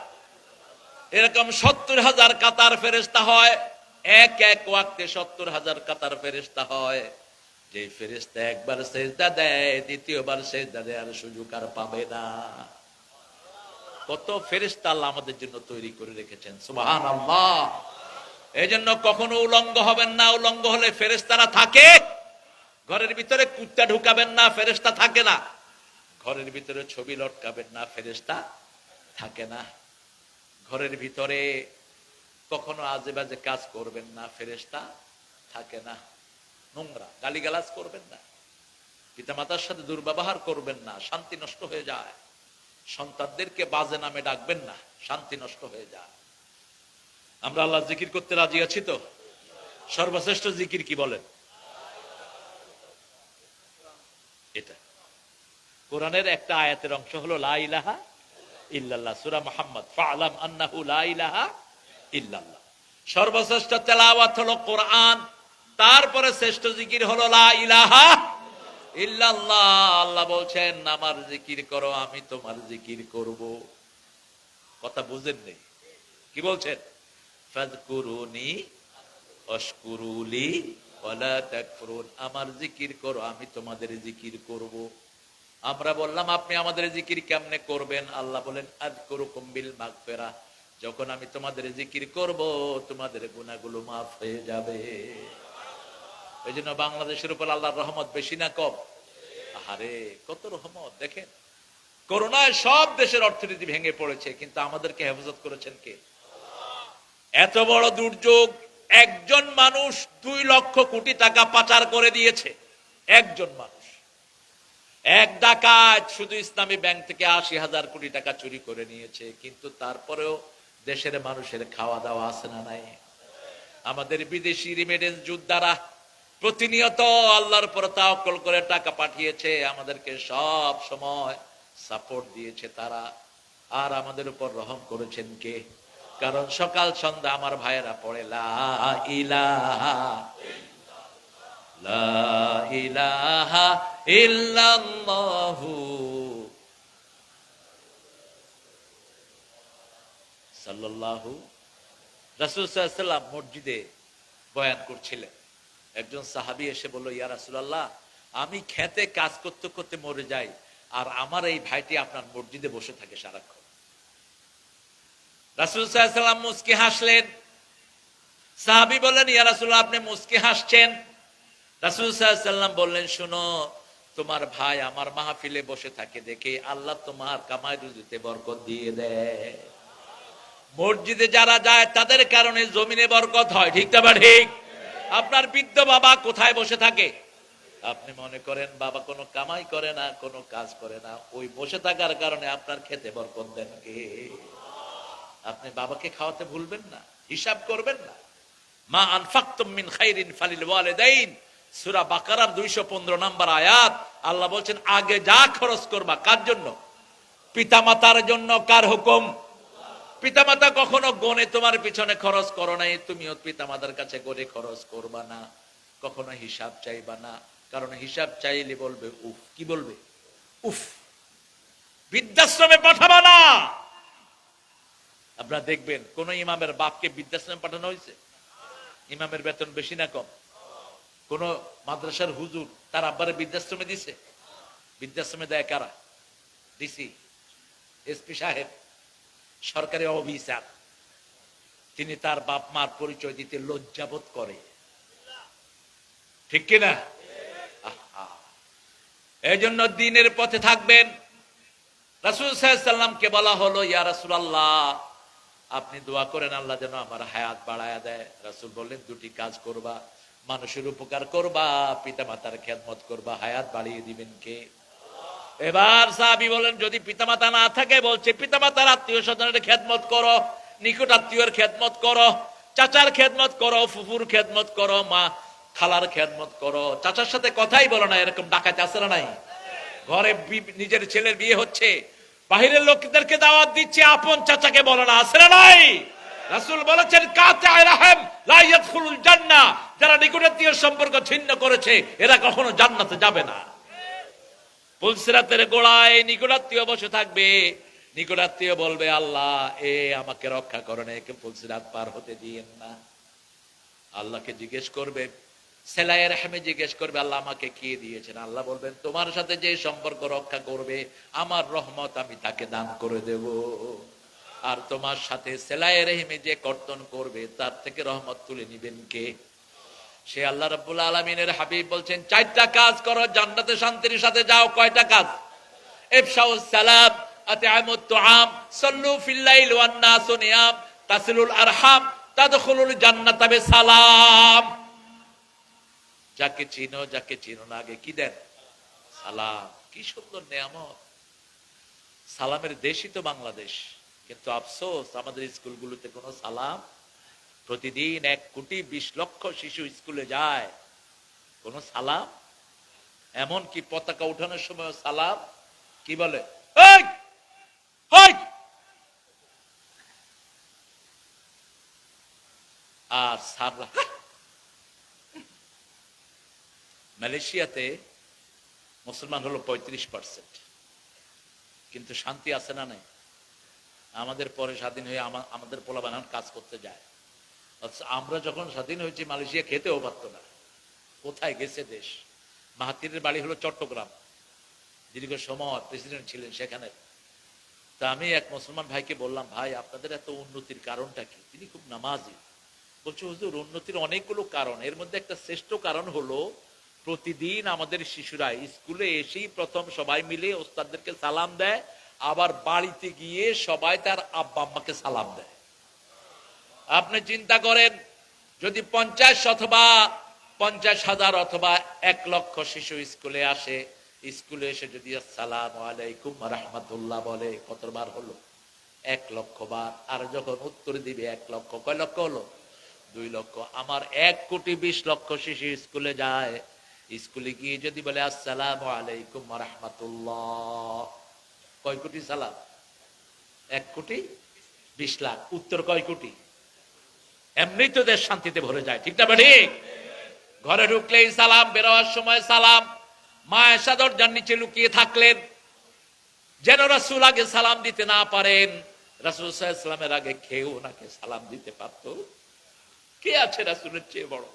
A: এরকম 70,000 কাতার ফেরেশতা হয়। এক এক ওয়াক্তে 70,000 কাতার ফেরেশতা হয়। যে ফেরেশতা একবার সেজদা দেয়, দ্বিতীয়বার সেজদা দেওয়ার সুযোগ আর পাবে না। কত ফেরেশতা আল্লাহ আমাদের জন্য তৈরি করে রেখেছেন। সুবহানাল্লাহ। এই জন্য কখনো উলঙ্গ হবেন না। উলঙ্গ হলে ফেরেশতারা থাকে। ঘরের ভিতরে কুত্তা ঢুকাবেন না, ফেরেশতা থাকে না। ঘরের ভিতরে ছবি লটকাবেন না, ফেরেশতা থাকে না। ঘরের ভিতরে কখনো আজে বাজে কাজ করবেন না, ফেরেশতা থাকে না। নোংরা গালিগালাজ করবেন না, পিতামাতার সাথে দুর্ব্যবহার করবেন না, শান্তি নষ্ট হয়ে যায়। সন্তানদেরকে বাজে নামে ডাকবেন না, শান্তি নষ্ট হয়ে যায়। আমরা আল্লাহ জিকির করতে রাজি আছি তো? সর্বশ্রেষ্ঠ জিকির কি বলেন? এটা কোরআনের একটা আয়াতের অংশ হলো লা ইলাহা ইল্লাল্লাহ, সূরা মুহাম্মদ, ফা'লাম আন্নাহু লা ইলাহা ইল্লাল্লাহ। সর্বশ্রেষ্ঠ তেলাওয়াত হলো কোরআন। তারপরে শ্রেষ্ঠ জিকির হলো লা ইলাহা ইল্লাল্লাহ। আল্লাহ বলছেন আমার জিকির করো, আমি তোমার জিকির করব। কথা বুঝেন নেই? কি বলছেন? ফাযকুরুনি ওয়াশকুরুলি ওয়ালা তাকফুরুন। আমার জিকির করো, আমি তোমাদের জিকির করব। আমরা বললাম আপনি আমাদের জিকির কেমনে করবেন? আল্লাহ বলেন আযকুরুকুম বিল মাগফিরাহ। যখন আমি তোমাদের জিকির করব, তোমাদের গুনাহগুলো মাফ হয়ে যাবে। এই জন্য বাংলাদেশের উপর আল্লাহর রহমত বেশি না কম? আরে কত রহমত! দেখেন, করোনায় সব দেশের অর্থনীতি ভেঙে পড়েছে, কিন্তু আমাদেরকে হেফাজত করেছেন কে? এত বড় দুর্যোগ, একজন মানুষ 2 লক্ষ কোটি টাকা পাচার করে দিয়েছে। একজন মানুষ, এক ডাকাত শুধু ইসলামী ব্যাংক থেকে 80,000 কোটি টাকা চুরি করে নিয়েছে। কিন্তু তারপরেও দেশের মানুষের খাওয়া দাওয়া আছে না নাই? আমাদের বিদেশি রিমিটেন্স যোদ্ধারা প্রতিনিয়ত আল্লাহর উপর তাওয়াক্কুল করে টাকা পাঠিয়েছে, আমাদেরকে সব সময় সাপোর্ট দিয়েছে তারা। আর আমাদের উপর রহম করেছেন কে? কারণ সকাল সন্ধ্যা আমার ভাইয়েরা পড়ে লা ইলাহা লা ইলাহা ইল্লাল্লাহু সাল্লাল্লাহু। রাসূল সাল্লাল্লাহু আলাইহি ওয়াসাল্লাম মসজিদে বয়ান করছিলেন। একজন সাহাবী এসে বলল, ইয়া রাসূলুল্লাহ, আমি খেতে কাজ করতে করতে মরে যাই, আর আমার এই ভাইটি আপনার মসজিদে বসে থাকে সারাক্ষণ। রাসূল সাল্লাল্লাহু আলাইহি ওয়াসাল্লাম মুস্কি হাসলেন। সাহাবী বললেন, ইয়া রাসূলুল্লাহ, আপনি মুস্কি হাসছেন। রাসূল সাল্লাল্লাহু আলাইহি ওয়াসাল্লাম বললেন, শোনো, তোমার ভাই আমার মাহফিলে বসে থাকে দেখে আল্লাহ তোমার কামাই রুজিতে বরকত দিয়ে দেয়। মসজিদে যারা যায় তাদের কারণে জমিনে বরকত হয়। ঠিক না? ঠিক। আপনার বৃদ্ধ বাবা কোথায় বসে থাকে? আপনি মনে করেন বাবা কোনো কামাই করে না, কোনো কাজ করে না, ওই বসে থাকার কারণে আপনার খেতে বরকত দেন কে? আপনি বাবাকে খাওয়াতে ভুলবেন না, হিসাব করবেন না। মা আনফাকতুম মিন খাইরিন ফালিল ওয়ালিদাইন, সূরা বাকারার 215 নম্বর আয়াত। আল্লাহ বলছেন আগে যা খরচ করবা কার জন্য? পিতামাতার জন্য। কার হুকুম? পিতামাতা কখনো গনে তোমার পিছনে খরচ করো নাই, তুমিও পিতামাতার কাছে গনে খরচ করবা না, কখনো হিসাব চাইবা না। কারণ হিসাব চাইলে বলবে উফ। কি বলবে? উফ। বৃদ্ধাশ্রমে পাঠাবা না। আপনারা দেখবেন কোন ইমামের বাপকে বৃদ্ধাশ্রমে পাঠানো হয়েছে? ইমামের বেতন বেশি না কম? কোন মাদ্রাসার হুজুর তার আব্বারে বৃদ্ধাশ্রমে দিছে? বৃদ্ধাশ্রমে দেয় কারা? ডিসি, এসপি সাহেব, সরকারি অফিসার। তিনি তার বাপ মার পরিচয় দিতে লজ্জাবোধ করে, ঠিক কিনা? এই জন্য দ্বীনের পথে থাকবেন। রাসূল সাল্লাল্লাহু আলাইহি ওয়াসাল্লামকে বলা হলো, ইয়া রাসূলুল্লাহ, আপনি দোয়া করেন আল্লাহ যেন আমার হায়াত বাড়ায়া দেয়। রাসূল বললেন, দুটি কাজ করবা, মানুষের উপকার করবা, পিতামাতার খেদমত করবা। হায়াত বাড়িয়ে দিবেন কে? এবার সাহাবী বলেন, যদি পিতামাতা না থাকে, বলছে পিতামাতার আত্মীয় স্বজনের খেদমত করো, নিকট আত্মীয়ের খেদমত করো, চাচার খেদমত করো, ফুফুর খেদমত করো, মা খালার খেদমত করো। চাচার সাথে কথাই বলো না, এরকম ডাকাত আছে না নাই? ঘরে নিজের ছেলের বিয়ে হচ্ছে, বাহিরের লোকদেরকে দাওয়াত দিচ্ছে, আপন চাচাকে বলো না, আছে না নাই? রাসূল বলেছেন, কাতিআ রাহিম লা ইয়াদখুলুল জান্নাহ, যারা নিকটাত্মীয় সম্পর্ক ছিন্ন করেছে এরা কখনো জান্নাতে যাবে না। পুলসিরাতের গোড়ায় নিকটাত্মীয় বসে থাকবে, নিকটাত্মীয় বলবে, আল্লাহ এ আমাকে রক্ষা করেন, একে পুলসিরাত পার হতে দিয়েন না। আল্লাহকে জিজ্ঞেস করবে, সেলায়ে রহমে জিজ্ঞেস করবে, আল্লাহ আমাকে কি দিয়েছেন? আল্লাহ বলবেন, তোমার সাথে যে সম্পর্ক রক্ষা করবে আমার রহমত আমি তাকে দান করে দেব। আর তোমার সাথে সেলায়ে রহমে যে কর্তন করবে তার থেকে রহমত তুলে নিবেন কে? সে আল্লাহ রাব্বুল আলামিনের হাবিব বলছেন, চারটা কাজ করো, জান্নাতে শান্তির সাথে যাও। কয়টা কাজ? ইফশাউস সালাম, আত'আমুত তুআম, সাল্লু ফিল লাইল ওয়ান নাসু নিয়াম, তাসিলুল আরহাম, তাদখুলুল জান্নাতা বিসালাম। যাকে চিনো, যাকে চিনো না, আগে কি দেন? সালাম। কি সুন্দর নেয়ামত। সালামের দেশই তো বাংলাদেশ, কিন্তু আফসোস আমাদের স্কুলগুলোতে কোনো সালাম। প্রতিদিন 1,20,00,000 শিশু স্কুলে যায়, কোন সালাম। এমন কি পতাকা উঠানোর সময় সালাম কি বলে? এই হই। আর সারলা। মালয়েশিয়াতে মুসলমান হলো 35%, কিন্তু শান্তি আছে না নাই? আমাদের পরে স্বাধীন হয়ে আমাদের পোলাপান কাজ করতে যায়। আমরা যখন স্বাধীন হয়েছি মালয়েশিয়া খেতেও পারত না। কোথায় গেছে দেশ? মাহাতিরের বাড়ি হলো চট্টগ্রাম, দীর্ঘ সময় প্রেসিডেন্ট ছিলেন সেখানে। তা আমি এক মুসলমান ভাইকে বললাম, ভাই আপনাদের এত উন্নতির কারণটা কি? তিনি খুব নামাজি। বলছে, হুজুর উন্নতির অনেকগুলো কারণ, এর মধ্যে একটা শ্রেষ্ঠ কারণ হলো প্রতিদিন আমাদের শিশুরা স্কুলে এসেই প্রথম সবাই মিলে ওস্তাদদেরকে সালাম দেয়, আবার বাড়িতে গিয়ে সবাই তার আব্বা আম্মাকে সালাম দেয়। আপনি চিন্তা করেন, যদি 50 অথবা 50,000 অথবা 1,00,000 শিশু স্কুলে আসে, স্কুলে এসে যদি আসসালামু আলাইকুম ওয়া রাহমাতুল্লাহ বলে, কতবার হলো? 1,00,000 বার। আর যখন উত্তর দিবে 1,00,000, কয় লক্ষ হলো? 2 লক্ষ। আমার 1,20,00,000 শিশু স্কুলে যায়, স্কুলে গিয়ে যদি বলে আসসালামু আলাইকুম ওয়া রাহমাতুল্লাহ, কয় কোটি সালাম? 1,20,00,000। উত্তর কয় কোটি? এমনি তো দেশ শান্তিতে ভরে যায়, ঠিক না? ঠিক। ঘরে ঢুকলেই সালাম, বেরোয়ার সময় সালাম। মা আয়েশা দরজার নিচে লুকিয়ে থাকলেন, যেন রাসূল আগে সালাম দিতে না পারেন। রাসূল সাল্লাল্লাহু আলাইহি ওয়াসাল্লামের আগে কেউ ওনাকে সালাম দিতে পারতো? কে আছে রাসূলের চেয়ে বড়?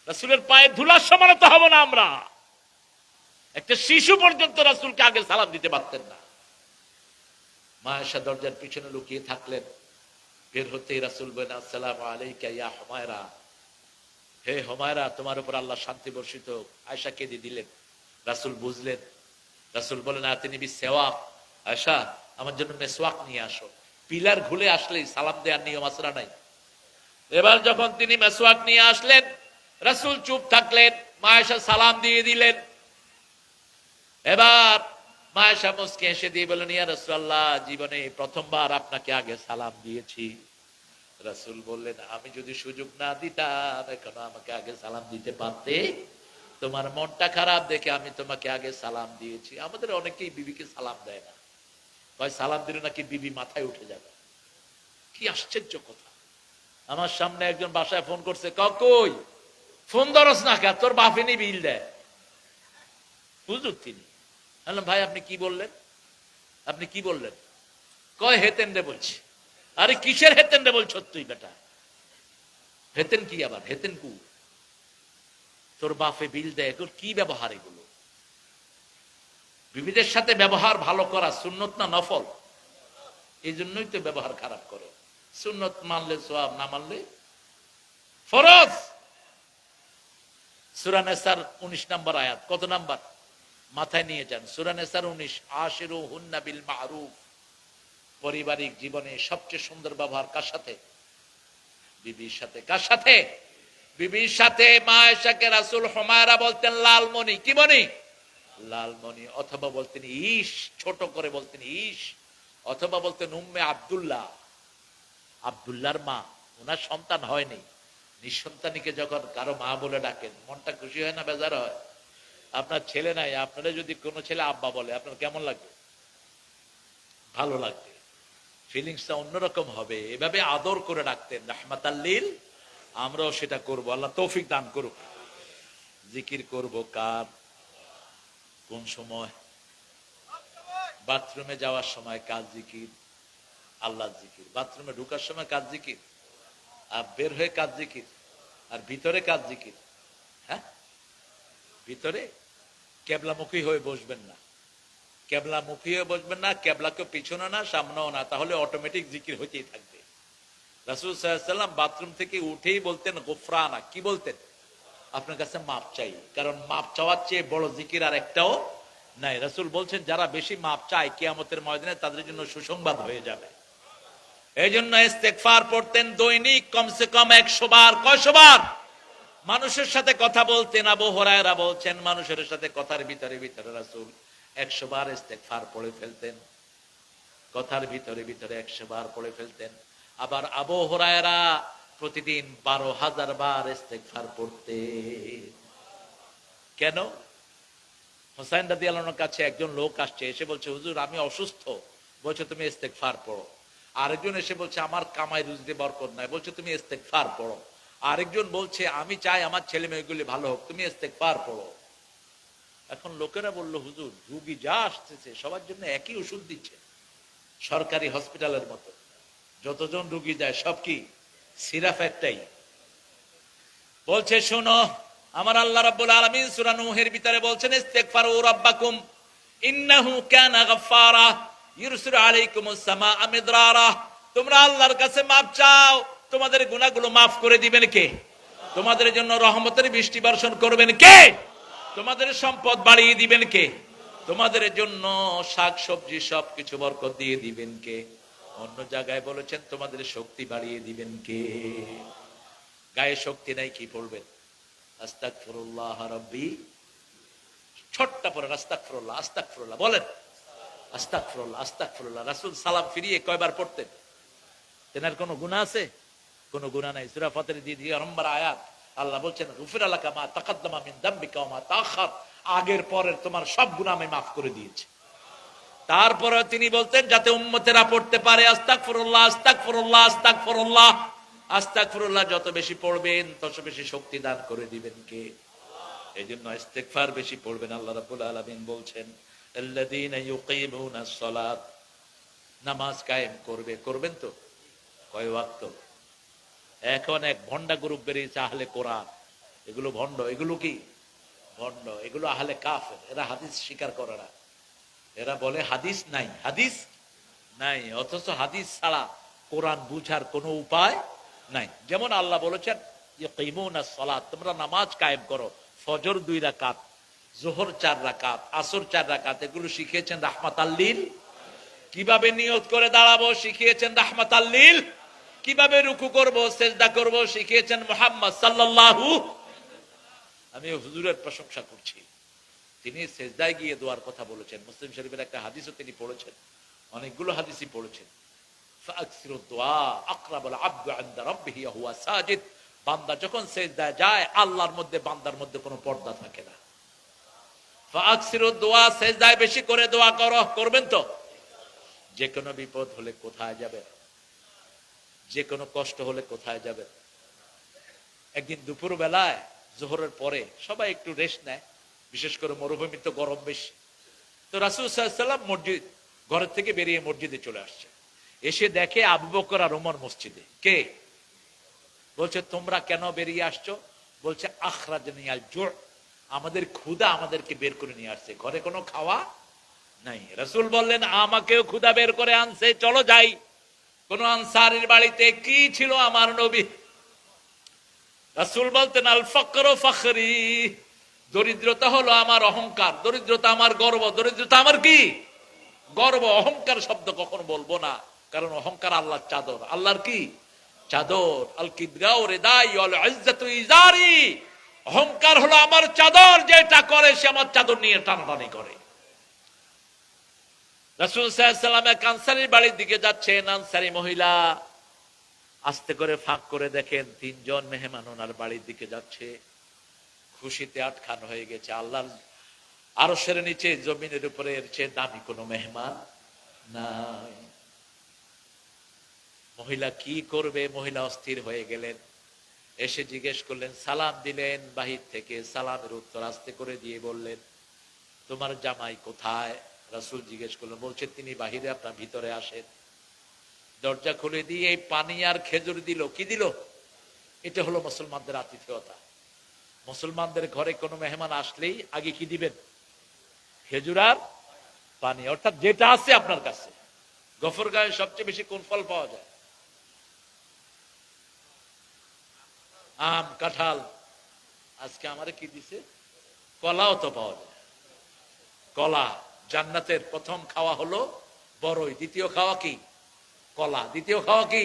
A: রাসূলের পায়ে ধুলার সমান তো হব না আমরা। একটা শিশু পর্যন্ত রাসূলকে আগে সালাম দিতে পারতেন না। মা আয়েশা দরজার পিছনে লুকিয়ে থাকলেন। বের হতেই রাসূল বলেন, আসসালামু আলাইকা ইয়া হুমায়রা, হে হুমায়রা, তোমার উপর আল্লাহ শান্তি বর্ষিত হোক। আয়েশা কেঁদে দিলেন। রাসূল বুঝলেন। রাসূল বলেন, আতিনি বিসওয়াক, আয়েশা আমার জন্য মেসওয়াক নিয়ে আসো। পিলার ঘুরে আসলেই সালাম দেওয়ার নিয়ম আসরা নাই। এবার যখন তিনি মেসওয়াক নিয়ে আসলেন, রাসূল চুপ থাকলেন। মা আয়েশা সালাম দিয়ে দিলেন। এবার মা আয়েশা মুস্কি হেসে দিয়ে বলেন, ইয়া রাসূলুল্লাহ, জীবনে প্রথমবার আপনাকে আগে সালাম দিয়েছি। রাসূল বললেন, আমি যদি সুযোগ না দিতাম এখন আমাকে আগে সালাম দিতে পারতে। তোমার মনটা খারাপ দেখে আমি তোমাকে আগে সালাম দিয়েছি। আমাদের অনেকেই বিবিকে সালাম দেয় না, ভাই সালাম দিলে নাকি বিবি মাথায় উঠে যাবে। কি আশ্চর্য কথা। আমার সামনে একজন বাসায় ফোন করছে, কই ফোন ধরস না কে, তোর বাপেনি বিল দেয় হুজুর তিনি। বললাম ভাই আপনি কি বললেন, আপনি কি বললেন? কয় হেতেন রে বলছি। আরে কিসের হেতেন রে বলছ তুই বেটা? হেতেন কি আবার, হেতেন কু? তোর বাপে বিল দেয়, কি ব্যবহার এগুলো? বিবিদের সাথে ব্যবহার ভালো করা সুন্নত না নফল? এই জন্যই তো ব্যবহার খারাপ করে। সুন্নত মানলে সওয়াব, না মানলে ফরজ। সূরা নিসার 19 নম্বর আয়াত, কত নাম্বার মাথায় নিয়ে যান? সূরা নিসার 19, আশিরুহুন্না বিল মারুফ। পারিবারিক জীবনে সবচেয়ে সুন্দর ব্যবহার কার সাথে? বিবির সাথে। কার সাথে? বিবির সাথে। মা আয়েশাকে রাসূল হুমায়রা বলতেন লালমণি। কি মণি? লালমণি। অথবা বলতেন ইস, ছোট করে বলতেন ইস। অথবা বলতেন উম্মে আব্দুল্লাহ, আব্দুল্লাহর মা। ওনার সন্তান হয়নি, নিঃসন্তানীকে যখন কারো মা বলে ডাকেন মনটা খুশি হয় না বেজার হয়? আপনার ছেলে নাই, আপনারা যদি কোনো ছেলে আব্বা বলে আপনার কেমন লাগবে? ভালো লাগবে, ফিলিংসটা অন্যরকম হবে। এভাবে আদর করে ডাকতেন রাহমাতাল লিল। আমরাও সেটা করব, আল্লাহ তৌফিক দান করুক। জিকির করব কার? কোন সময়? বাথরুমে যাওয়ার সময় কার জিকির? আল্লাহর জিকির। বাথরুমে ঢোকার সময় কার জিকির? আর বের হয়ে কার জিকির? আর ভিতরে কার জিকির? হ্যাঁ, ভিতরে কেবলামুখী হয়ে বসবেন না, কেবলামুখী হয়ে বসবেন না, কেবলাকে পিছনে না সামনেও না, তাহলে অটোমেটিক জিকির হইতেই থাকবে। রাসূল সাল্লাল্লাহু আলাইহি ওয়াসাল্লাম বাথরুম থেকে উঠেই বলতেন গুফরানা। কি বলতেন? আপনার কাছে মাপ চাই। কারণ মাপ চাওয়ার চেয়ে বড় জিকির আর একটাও নাই। রাসূল বলছেন যারা বেশি মাপ চায় কিয়ামতের ময়দানে তাদের জন্য সুসংবাদ হয়ে যাবে। এই জন্য ইস্তেগফার পড়তেন দৈনিক কমসে কম 100 বার। কয়শো বার? মানুষের সাথে কথা বলতেন। আবু হুরায়রা বলছেন মানুষের সাথে কথার ভিতরে ভিতরে রাসূল 100 বার ইস্তেগফার পড়ে ফেলতেন। কথার ভিতরে ভিতরে 100 বার পড়ে ফেলতেন। আবার আবু হুরায়রা প্রতিদিন 12,000 বার ইস্তেগফার পড়তেন। কেন? হুসাইন রাদিয়াল্লাহু আনহুর কাছে একজন লোক আসছে, এসে বলছে হুজুর আমি অসুস্থ। বলছে তুমি ইস্তেগফার পড়ো। আরেকজন এসে বলছে আমার কামাই রুজিতে বরকত নাই। বলছে তুমি ইস্তেগফার পড়ো। আরেকজন বলছে আমি চাই আমার ছেলে মেয়েগুলি ভালো হোক, তুমি ইস্তেগফার পড়ো। এখন লোকেরা বলল হুজুর রোগী যা আসতেছে সবার জন্য একই ওষুধ দিচ্ছে, সরকারি হসপিটালের মতো। যতজন রোগী যায় সব কি সিরাপ একটাই? বলছে শোনো, আমার আল্লাহ রাব্বুল আলামিন সূরা নূহের ভিতরে বলছেন ইস্তিগফারু রাব্বাকুম ইন্নাহু কানা গাফফারা ইরসিলু আলাইকুমুস সামাআ মিদরারা। তোমরা আল্লাহর কাছে মাফ চাও, তোমাদের গুনাহগুলো মাফ করে দিবেন কে? তোমাদের জন্য রহমতের বৃষ্টি বর্ষণ করবেন কে? তোমাদের সম্পদ বাড়িয়ে দিবেন কে? তোমাদের জন্য শাকসবজি সবকিছু বরকত দিয়ে দিবেন কে? অন্য জায়গায় বলেছেন তোমাদের শক্তি বাড়িয়ে দিবেন কে? গায়ে শক্তি নাই, কি পড়বেন? আস্তাগফিরুল্লাহ রাব্বি। ছোট্ট পড়েন আস্তাগফিরুল্লাহ, আস্তাগফিরুল্লাহ বলেন, আস্তাগফিরুল্লাহ, আস্তাগফিরুল্লাহ। রাসূল সালাম ফিরিয়ে কয়বার পড়তেন? তেনার কোনো গুনাহ আছে? কোনো গুনাহ নাই। সূরা ফাতির 2 নম্বর আয়াত আল্লাহ বলছেন গুফিরা লাকা মা তাকাদ্দামা মিন যামবিকা ওয়া মা তাআখার। আগের পরের তোমার সব গুনাহ আমি মাফ করে দিয়েছি। তারপরে তিনি বলতেন যাতে উম্মতেরা পড়তে পারে আস্তাগফিরুল্লাহ, আস্তাগফিরুল্লাহ, আস্তাগফিরুল্লাহ, আস্তাগফিরুল্লাহ। যত বেশি পড়বেন তত বেশি শক্তি দান করে দিবেন কে? এইজন্য ইস্তিগফার বেশি পড়বেন। আল্লাহ রাব্বুল আলামিন বলছেন আল্লাযীনা ইউকিমুনাস সালাত, নামাজ কায়েম করবে। করবেন তো? কয় ওয়াক্ত? এখন এক ভন্ডা গ্রুপ বেরিয়েছে আহলে কোরআন। এগুলো ভন্ড, এগুলো কি ভন্ড, এগুলো আহলে কাফের। এরা হাদিস স্বীকার করে না। এরা বলে হাদিস নাই, হাদিস নাই, অথচ হাদিস ছাড়া কোরআন বুঝার কোনো উপায় নাই। যেমন আল্লাহ বলেছেন ইয়কিমুনাস সালাত, তোমরা নামাজ কায়েম করো। ফজর 2 রাকাত, যোহর 4 রাকাত, আসর 4 রাকাত। এগুলো শিখিয়েছেন রাহমাতাল লিল। কিভাবে নিয়ত করে দাঁড়াবো শিখিয়েছেন রাহমাতাল লিল। কিভাবে রুকু করব, সিজদা করব শিখিয়েছেন মুহাম্মদ সাল্লাল্লাহু। আমি হুজুরের প্রশংসা করছি, তিনি সিজদায় গিয়ে দোয়ার কথা বলেছেন। মুসলিম শরীফের একটা হাদিসও তিনি পড়েছেন, অনেকগুলো হাদিসই পড়েছেন। ফাআকসিরুদ দুআ আকরাবুল আবদু ইনদা রাব্বিহি ওয়া হুয়া সাজিদ। বান্দা যখন সিজদায় যায় আল্লাহর মধ্যে বান্দার মধ্যে কোনো পর্দা থাকে না। ফাআকসিরুদ দুআ, সিজদায় বেশি করে দোয়া করো। করবেন তো? যে কোনো বিপদ হলে কোথায় যাবে? যে কোনো কষ্ট হলে কোথায় যাবেন? একদিন দুপুর বেলায় জোহরের পরে সবাই একটু রেস্ট নেয়, বিশেষ করে মরুভূমি তো গরম বেশি। তো রাসূল সাল্লাল্লাহু আলাইহি ওয়াসাল্লাম মসজিদ ঘরের থেকে বেরিয়ে মসজিদে চলে আসছে। এসে দেখে আবু বকর আর ওমর মসজিদে। কে? বলছে তোমরা কেন বেরিয়ে আসছো? বলছে আখরাজনি আল জু', আমাদের ক্ষুধা আমাদেরকে বের করে নিয়ে আসছে, ঘরে কোনো খাওয়া নাই। রাসূল বললেন আমাকেও ক্ষুধা বের করে আনছে, চলো যাই। কোন আনসারীর বাড়িতে কি ছিল আমার নবী? রাসূল বলতেন আল ফাকরু ফখরি, দরিদ্রতা হলো আমার অহংকার, দরিদ্রতা আমার গর্ব, দরিদ্রতা আমার কি গর্ব। অহংকার শব্দ কখন বলবো না, কারণ অহংকার আল্লাহর চাদর। আল্লাহর কি চাদর? আল কিবরিয়াউ রিদাই ওয়াল ইজ্জাতু ইজারি, অহংকার হলো আমার চাদর, যেটা করে সে আমার চাদর নিয়ে টানাটানি করে। রাসূল সাল্লাল্লাহু আলাইহি ওয়াসাল্লাম এক আনসারীর বাড়ির দিকে যাচ্ছেন। আনসারী মহিলা আস্তে করে ফাঁক করে দেখেন তিনজন মেহমান ওনার বাড়ির দিকে যাচ্ছে। খুশিতে আটখান হয়ে গেছে। আল্লাহর আরশের নিচে জমিনের উপরে এর চেয়ে দামি কোনো মেহমান নাই। মহিলা কি করবে? মহিলা অস্থির হয়ে গেলেন। এসে জিজ্ঞেস করলেন, সালাম দিলেন বাহির থেকে। সালামের উত্তর আস্তে করে দিয়ে বললেন, তোমার জামাই কোথায়? রাসূল জিজ্ঞেস করলেন, বলছে তিনি বাহিরে, আপনার ভিতরে আসেন। দরজা খুলে দিয়ে পানি আর খেজুর দিল। কি দিল? এটা হলো মুসলমানদের আতিথেয়তা। মুসলমানদের ঘরে কোনো মেহমান আসলেই আগে কি দিবেন? খেজুর আর পানি, অর্থাৎ যেটা আছে আপনার কাছে। গফরগাঁয়ে সবচেয়ে বেশি কোন ফল পাওয়া যায়? আম, কাঁঠাল। আজকে আমারে কি দিছে? কলাও তো পাওয়া যায়। কলা জান্নাতের প্রথম খাওয়া হলো বড়ই, দ্বিতীয় খাওয়া কি? কলা। দ্বিতীয় খাওয়া কি?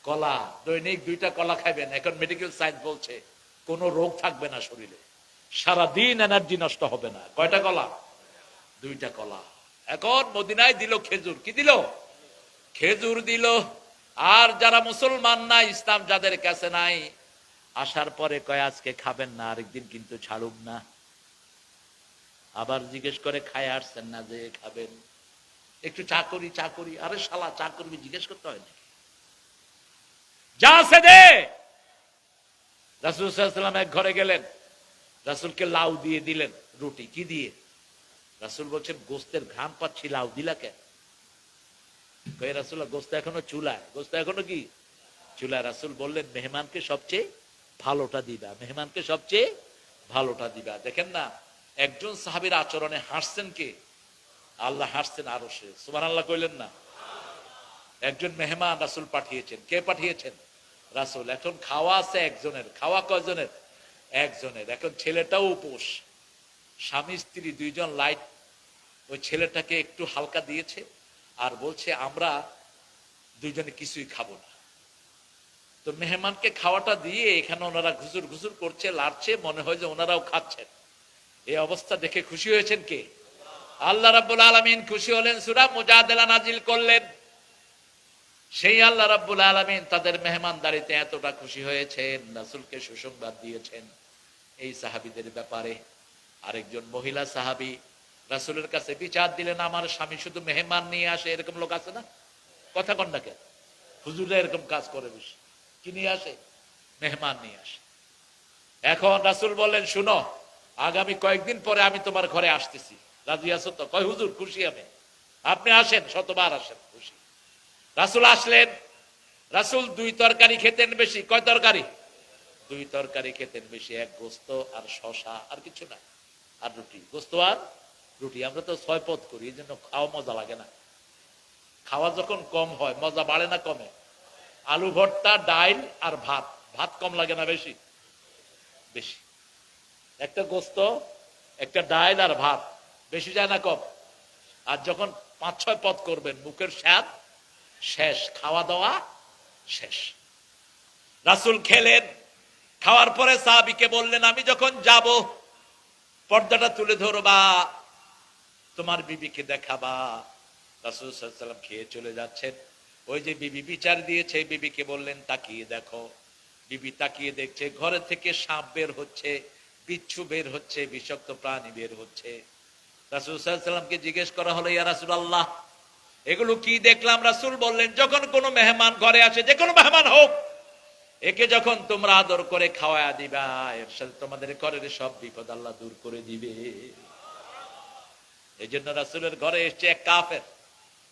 A: কলা। দৈনিক 2টা কলা খাবেন। এখন মেডিকেল সায়েন্স বলছে কোনো রোগ থাকবে না শরীরে, সারাদিন এনার্জি নষ্ট হবে না। কয়টা কলা? 2টা কলা। এখন মদিনায় দিল খেজুর। কি দিল? খেজুর দিল। আর যারা মুসলমান না, ইসলাম যাদের কাছে নাই, আসার পরে কয় আজকে খাবেন না, আরেকদিন কিন্তু ছাড়ুম না। আবার জিজ্ঞেস করে খায় আসছেন না যে খাবেন? একটু চা করি, চা করি। আরে শালা চা করবি জিজ্ঞেস করতে হয় নাকি? যা আছে দে। রাসূল সাল্লাল্লাহু আলাইহি ওয়াসাল্লাম এক ঘরে গেলেন, রাসূলকে লাউ দিয়ে দিলেন। রুটি। কি দিয়ে? রাসূল বলছেন গোস্তের ঘ্রাণ পাচ্ছি, লাউ দিলা কেন? কই রাসূল, গোস্ত এখনো চুলায়। গোস্ত এখনো কি চুলায়? রাসূল বললেন মেহমানকে সবচেয়ে ভালোটা দিবা, মেহমানকে সবচেয়ে ভালোটা দিবা। দেখেন না, একজন সাহাবীর আচরণে হাসছেন কে? আল্লাহ হাসছেন আরশে। সুবহানাল্লাহ কইলেন না? একজন মেহমান রাসূল পাঠিয়েছেন। কে পাঠিয়েছেন? রাসূল। এখন খাওয়া আছে একজনের। খাওয়া কয়জনের? একজনের। এখন ছেলেটাও উপোস। স্বামী স্ত্রী 2জন লাইট ওই ছেলেটাকে একটু হালকা দিয়েছে, আর বলছে আমরা 2জনে কিছুই খাবো না। তো মেহমানকে খাওয়াটা দিয়ে এখানে ওনারা ঘুষুর ঘুষুর করছে, লাড়ছে, মনে হয় যে ওনারাও খাচ্ছেন। এই অবস্থা দেখে খুশি হয়েছেন কে? আল্লাহ রাব্বুল আলামিন খুশি হলেন, সূরা মুজাদালা নাজিল করলেন। সেই আল্লাহ রাব্বুল আলামিন তাদের মেহমানদারিতে এতটা খুশি হয়েছেন, রাসূলকে সুসংবাদ দিয়েছেন এই সাহাবীদের ব্যাপারে। আরেকজন মহিলা সাহাবী রাসূলের কাছে বিচার দিলেন, আমার স্বামী শুধু মেহমান নিয়ে আসে। এরকম লোক আছে না? কথা কন না কেন? হুজুররা এরকম কাজ করে বেশি। কি নিয়ে আসে? মেহমান নিয়ে আসে। এখন রাসূল বললেন, শুনো, আগামী কয়েকদিন পরে আমি তোমার ঘরে আসতেছি, রাজি আছো তো? কয় হুজুর খুশি আমি। আপনি আসেন, শতবার আসেন, খুশি। রাসূল আসলেন। রাসূল 2 তরকারি খেতেন বেশি। কয় তরকারি? 2 তরকারি খেতেন বেশি। 1 গোস্ত আর শসা, আর কিছু না, আর রুটি। গোস্ত আর রুটি। আমরা তো 6 পদ করি, এই জন্য খাওয়া মজা লাগে না। খাওয়া যখন কম হয় মজা বাড়ে না কমে? আলু ভর্তা, ডাইল আর ভাত। ভাত কম লাগে না বেশি? বেশি। একটা গোস্ত, একটা ডাইল আর ভাত, বেশি যায় না কম? আর যখন 5-6 পদ করবেন, মুখের স্বাদ শেষ, খাওয়া দাওয়া শেষ। রাসূল খেলেন। খাওয়ার পরে সাহাবীকে বললেন, আমি যখন যাব পর্দাটা তুলে ধরবা, তোমার বিবিকে দেখাবা। রাসূল সাল্লাল্লাহু আলাইহি ওয়াসাল্লাম খেয়ে চলে যাচ্ছেন। ওই যে বিবি বিচার দিয়েছে, বিবিকে বললেন তাকিয়ে দেখো। বিবি তাকিয়ে দেখছে, ঘরে থেকে সাপ বের হচ্ছে, বিচ্ছু বের হচ্ছে, বিষাক্ত প্রাণী বের হচ্ছে। রাসূল সাল্লাল্লাহু আলাইহি ওয়াসাল্লামকে জিজ্ঞেস করা হলো, ইয়া রাসূলুল্লাহ, এগুলো কি দেখলাম? রাসূল বললেন, যখন কোনো মেহমান ঘরে আসে, যে কোনো মেহমান হোক, একে যখন তোমরা আদর করে খাওয়া দিবা, এর সাথে তোমাদের ঘরের সব বিপদ আল্লাহ দূর করে দিবে। এই জন্য রাসূলের ঘরে এসছে এক কাফের,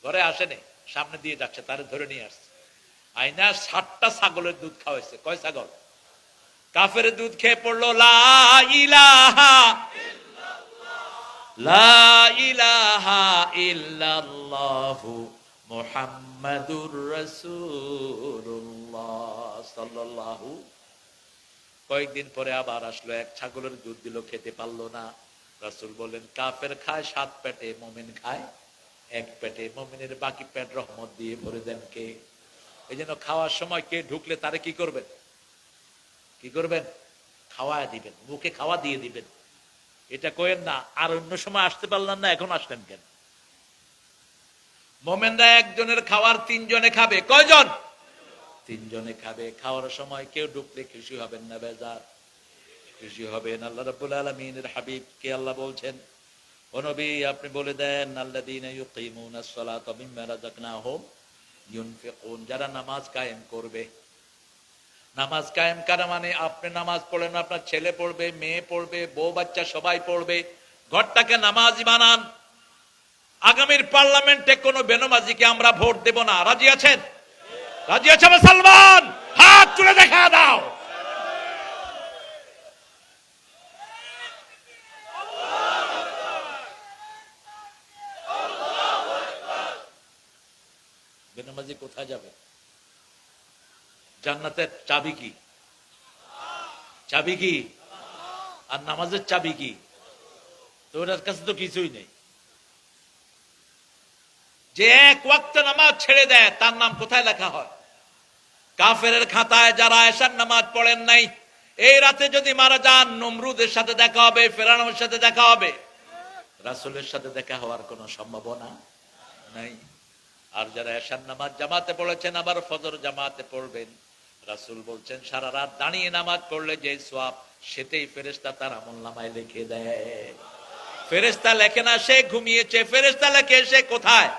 A: ঘরে আসেনি, সামনে দিয়ে যাচ্ছে, তারে ধরে নিয়ে আসছে, আইনা 60টা ছাগলের দুধ খাওয়াইছে। কয় ছাগল? কাফের দুধ খেয়ে পড়লো লা ইলাহা লা ইলাহা ইল্লাল্লাহু মুহাম্মাদুর রাসূলুল্লাহ সাল্লাল্লাহু। কয়েকদিন পরে আবার আসলো, এক ছাগলের দুধ দিল, খেতে পারলো না। রাসূল বললেন, কাফের খায় 7 পেটে, মুমিন খায় 1 পেটে, মুমিনের বাকি পেট রহমত দিয়ে ভরে দেন কে? এই জন্য খাওয়ার সময় কে ঢুকলে তারে কি করবেন? কি করবেন? খাওয়া দিবেন, মুখে খাওয়া দিয়ে দিবেন। এটা কইেন না আর অন্য সময় আসতে পারলেন না, এখন আসলেন কেন? মোমেনরা একজনের খাওয়ার 3 জনে খাবে। কয়জন? 3 জনে খাবে। খাওয়ার সময় কেউ ঢুকলে খুশি হবেন না বেজার? খুশি হবেন। আল্লাহ রাব্বুল আলামিনের হাবিব কে আল্লাহ বলছেন, ও নবী আপনি বলে দেন, আল্লাযীনা ইউকিমুনাস সালাতা মিম্মা রাযাকনাহুম ইউনফিকুন, যারা নামাজ কায়েম করবে। নামাজ কায়েম করা মানে আপনি নামাজ পড়েন, আপনার ছেলে পড়বে, মেয়ে পড়বে, বউ বাচ্চা সবাই পড়বে, ঘরটাকে নামাজি বানান। আগামীর পার্লামেন্টে কোনো বেনমাজিকে আমরা ভোট দেব না। রাজি আছেন? রাজি আছে মুসলমান? হাত তুলে দেখা দাও। বেনমাজি কোথায় যাবে? জান্নাতের চাবি কি? চাবি কি? আর নামাজের চাবি কি? তো ওটার কাছে তো কিছুই নেই। যে এক ওয়াক্ত নামাজ ছেড়ে দেয় তার নাম কোথায় লেখা হয়? কাফেরের খাতায়। যারা এশার নামাজ পড়েন নাই, এই রাতে যদি মারা যান, নমরুদের সাথে দেখা হবে, ফেরাউনের সাথে দেখা হবে, রাসূলের সাথে দেখা হওয়ার কোনো সম্ভাবনা নাই। আর যারা এশার নামাজ জামাতে পড়েছেন, আবার ফজর জামাতে পড়বেন, রাসূল বলছেন সারা রাত দাঁড়িয়ে নামাজ পড়লে যে সওয়াব, সেটাই ফেরেশতা তার আমলনামায় লিখে দেয়। ফেরেশতা লেখে না সে ঘুমিয়েছে, ফেরেশতা লেখে সে কোথায়?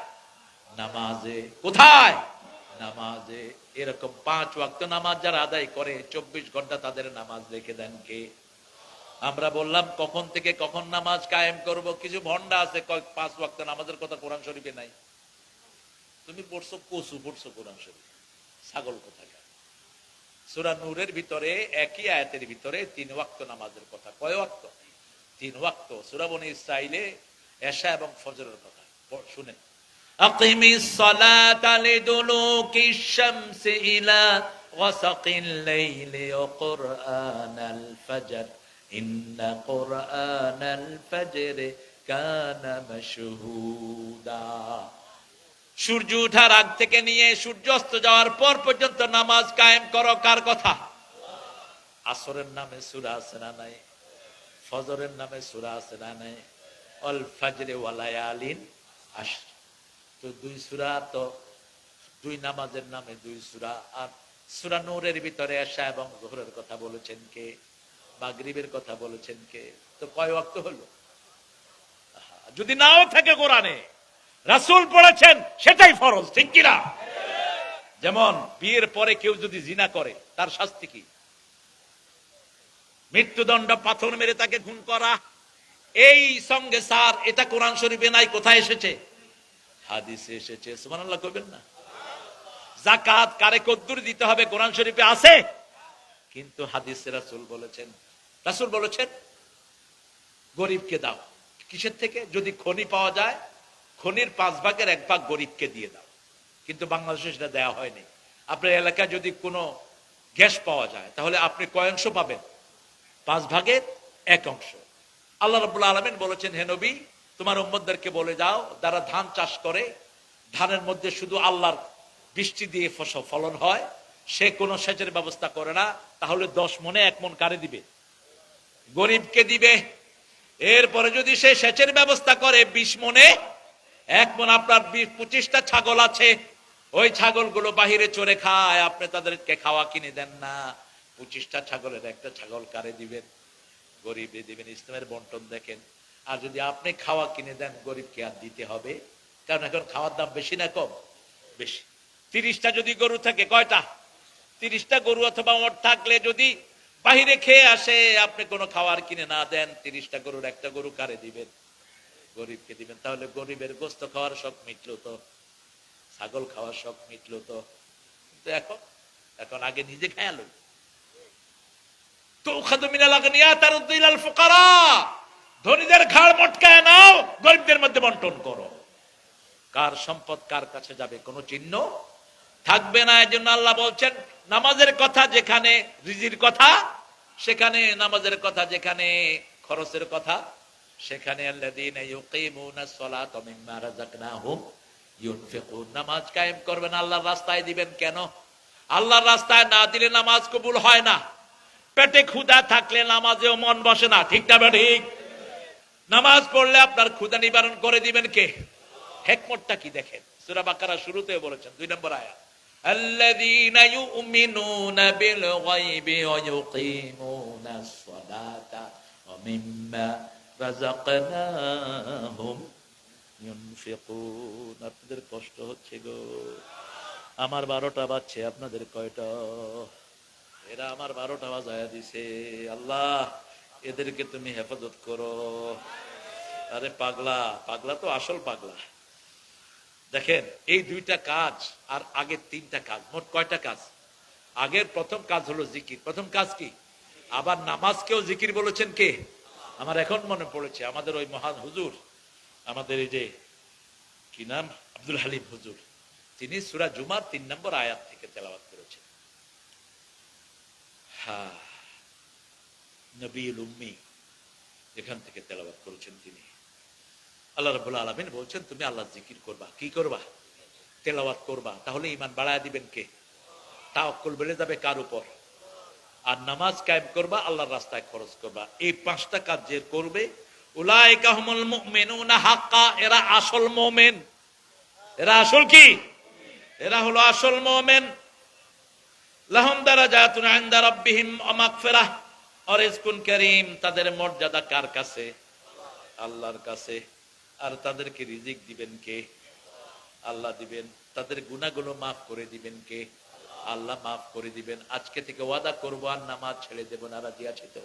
A: নামাজে। কোথায়? নামাজে। এরকম 5 ওয়াক্ত নামাজ যারা আদায় করে, 24 ঘন্টা তাদের নামাজ লিখে দেন কে? আমরা বললাম কখন থেকে কখন নামাজ কায়েম করব। কিছু ভন্ডা আছে 5 ওয়াক্ত নামাজের কথা কোরআন শরীফে নাই। তুমি পড়ছো কসু, পড়ছো কোরআন শরীফ, ছাগল কোথাকার। সূরা নূরের ভিতরে একই আয়াতের ভিতরে 3 ওয়াক্ত নামাজের কথা। কয় ওয়াক্ত? 3 ওয়াক্ত। সূরা বনী ইসরাঈলে এশা এবং ফজরের কথা শুনেন। আকিমিস সালাতা লিদুলুকিশ শামসি ইলা ওয়াসাকিল লাইলি ওয়া কুরআনাল ফাজর ইন্না কুরআনাল ফাজরি কানা মাশহুদা। সূর্য ওঠার আগ থেকে নিয়ে সূর্য অস্ত যাওয়ার পর পর্যন্ত নামাজ কায়েম করো। কার কথা? আসরের নামে সূরা আছে না নাই? ফজরের নামে সূরা আছে না নাই? আল ফাজরে ওয়া লায়ালিন আশর। তো 2 সূরা, তো 2 নামাজের নামে 2 সূরা। আর সূরা নূরের ভিতরে এশা এবং যোহরের কথা বলেছেন কে? মাগরিবের কথা বলেছেন কে? তো কয় ওয়াক্ত হলো? যদি নাও থাকে কোরআনে, রাসূল পড়েছেন, সেটাই ফরজ, ঠিক কি না? যেমন বিয়ের পরে কেউ যদি জিনা করে, তার শাস্তি কি? মৃত্যুদণ্ড, পাথর মেরে তাকে খুন করা। এই সঙ্গে স্যার, এটা কোরআন শরীফে নাই। কোথায় এসেছে? হাদিসে এসেছে। সুবহানাল্লাহ কইবেন না? যাকাত কারে কদ্দুর দিতে হবে কোরআন শরীফে আছে, কিন্তু হাদিসে রাসূল বলেছেন গরিবকে দাও। কিসের থেকে? যদি খনি পাওয়া যায়, খনির 5 ভাগের 1 ভাগ গরিবকে দিয়ে দাও। কিন্তু বাংলাদেশে সেটা দেওয়া হয়নি। আপনার এলাকায় যদি কোনো গ্যাস পাওয়া যায়, তাহলে আপনি কয় অংশ পাবেন? 5 ভাগের 1 অংশ। আল্লাহ রাব্বুল আলামিন বলেছেন, হে নবী, তোমার উম্মতদেরকে বলে যাও, যারা ধান চাষ করে, ধানের মধ্যে শুধু আল্লাহর বৃষ্টি দিয়ে ফলন হয়, সে কোনো সেচের ব্যবস্থা করে না, তাহলে 10 মণে 1 মণ কারে দিবে? গরিবকে দিবে। এরপরে যদি সে সেচের ব্যবস্থা করে 20 মণে 1 মণ, আপনার 25টা ছাগল আছে, ওই ছাগলগুলো বাহিরে চরে খায়, আপনি তাদেরকে খাওয়া কিনে দেন না, 25টা ছাগলের 1টা ছাগল কারে দিবেন? গরিবে দিবেন। ইসলামের বন্টন দেখেন। আর যদি আপনি খাওয়া কিনে দেন, গরিবকে আর দিতে হবে কারণ এখন খাওয়ার দাম বেশি না কম? বেশি। 30টা যদি গরু থাকে, কয়টা? 30টা গরু অথবা ওট থাকলে যদি বাহিরে খেয়ে আসে, আপনি কোনো খাবার কিনে না দেন, 30টা গরুর একটা গরু কারে দিবেন? গরিবকে দিবেন। তাহলে গরিবের গোস্ত খাওয়ার শখ মিটলো তো, ছাগল খাওয়ার শখ মিটলো তো। কিন্তু এখন আগে নিজে খেয়াল। তো ধনীদের ঘাড় মটকায় নাও, গরিবদের মধ্যে বন্টন করো। কার সম্পদ কার কাছে যাবে কোনো চিহ্ন থাকবে না। এজন্য আল্লাহ বলছেন নামাজের কথা যেখানে, রিজির কথা সেখানে, নামাজের কথা যেখানে, খরচের কথা সেখানে। আল্লাযীনা ইউকিমুনাস সালাতা ওয়া মিম্মা রাযাকনাহুম ইউনফিকুন। নামাজ কায়েম করবেন, আল্লাহর রাস্তায় দিবেন। কেন? আল্লাহর রাস্তায় না দিলে নামাজ কবুল হয় না। পেটে ক্ষুধা থাকলে নামাজেও মন বসে না, ঠিক না ঠিক? নামাজ পড়লে আপনার ক্ষুধা নিবারণ করে দিবেন কে? হিকমতটা কি দেখেন, সূরা বাকারা শুরুতে বলেছেন 2 নম্বর আয়াত, আল্লাযীনা ইউমিনুনা বিল গায়বি ওয়া ইউকিমুনাস সালাতা ওয়া মিম্মা রাযাকনাহুম ইউনফিকুন। আপনাদের কষ্ট হচ্ছে গো, আমার 12টা বাজছে, আপনাদের কয়টা? এরা আমার 12টা বাজায়া দিছে। আল্লাহ এদেরকে তুমি হেফাজত করো। আরে পাগলা, পাগলা তো আসল পাগলা। দেখেন এই 2টা কাজ আর আগের 3টা কাজ, মোট কয়টা কাজ? আগের প্রথম কাজ হলো জিকির। প্রথম কাজ কি? আবার নামাজকেও জিকির বলেছেন কে? আমার এখন মনে পড়েছে, আমাদের ওই মহান হুজুর, আমাদের এই যে কি নাম, আব্দুল হালিম হুজুর, তিনি সূরা জুমার 3 নম্বর আয়াত থেকে তেলাওয়াত করেছেন। হ্যাঁ, নবীল উম্মি এখান থেকে তেলাওয়াত করেছেন তিনি। আল্লাহ রাব্বুল আলামিন বলছেন তুমি আল্লাহর জিকির করবা। কি করবা? তেলাওয়াত করবা। তাহলে ঈমান বাড়ায় দিবেন কে? তাওয়াক্কুল বেড়ে যাবে কার উপর? আর নামাজ কায়েম করবা, আল্লাহর রাস্তায় খরচ করবা। এই 5টা কাজ যে করবে, উলাইকা হুমুল মুমিনুনা হাক্কা, এরা আসল মুমিন। এরা আসল কি? এরা হলো আসল মুমিন। লাহুম দারাজাতুন ইনদা রাব্বিহিম ওয়া মাগফিরাহ ওয়া রিজকুন কারীম। তাদের মর্যাদা কার কাছে? আল্লাহর কাছে। আর তাদেরকে রিজিক দিবেন কে? আল্লাহ দিবেন। তাদের গুনাহগুলো মাফ করে দিবেন কে? আল্লাহ মাফ করে দিবেন। আজকে থেকে ওয়াদা করবো আর নামাজ ছেড়ে দেব না। রাজি আছে তো?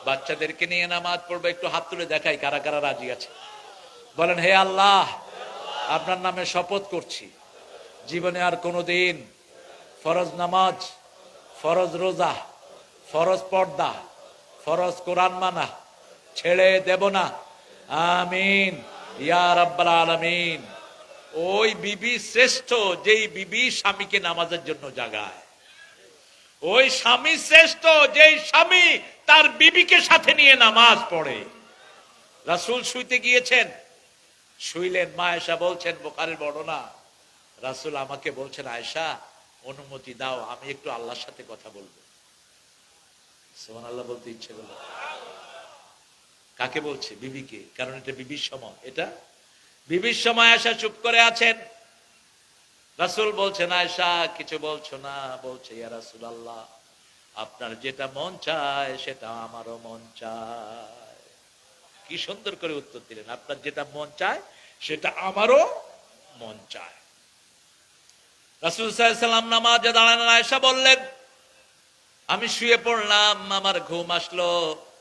A: বাচ্চাদেরকে নিয়ে নামাজ পড়বো, একটু হাত তুলে দেখাই কারা কারা রাজি আছে। বলেন, হে আল্লাহ, আপনার নামে শপথ করছি, জীবনে আর কোনোদিন ফরজ নামাজ, ফরজ রোজা, ফরজ পর্দা, ফরজ কোরআন মানা ছেড়ে দেব না। আমিন ইয়া রাব্বাল আলামিন। ওই বিবি শ্রেষ্ঠ যেই বিবি স্বামীকে নামাজের জন্য জাগায়। ওই স্বামী শ্রেষ্ঠ যেই স্বামী তার বিবিকে সাথে নিয়ে নামাজ পড়ে। রাসূল শুইতে গিয়েছেন, শুইলেন, মা আয়েশা বলছেন, বুখারীর বর্ণনা, রাসূল আমাকে বলছেন, আয়েশা অনুমতি দাও, আমি একটু আল্লাহর সাথে কথা বলবো। সুবহানাল্লাহ বলতে ইচ্ছে হলো। কাকে বলছে? বিবিকে। কারণ এটা বিবির সময়। এটা বিবির সময় আয়েশা চুপ করে আছেন। রাসূল বলছেন, আয়েশা কিছু বলছো না? বলছে, ইয়া রাসূলুল্লাহ, আপনার যেটা মন চায় সেটা আমারও মন চায়। কি সুন্দর করে উত্তর দিলেন, আপনার যেটা মন চায় সেটা আমারও মন চায়। রাসূল সাল্লাল্লাহু আলাইহি ওয়াসাল্লাম নামাজে দাঁড়ালেন। আয়েশা বললেন, আমি শুয়ে পড়লাম, আমার ঘুম আসলো,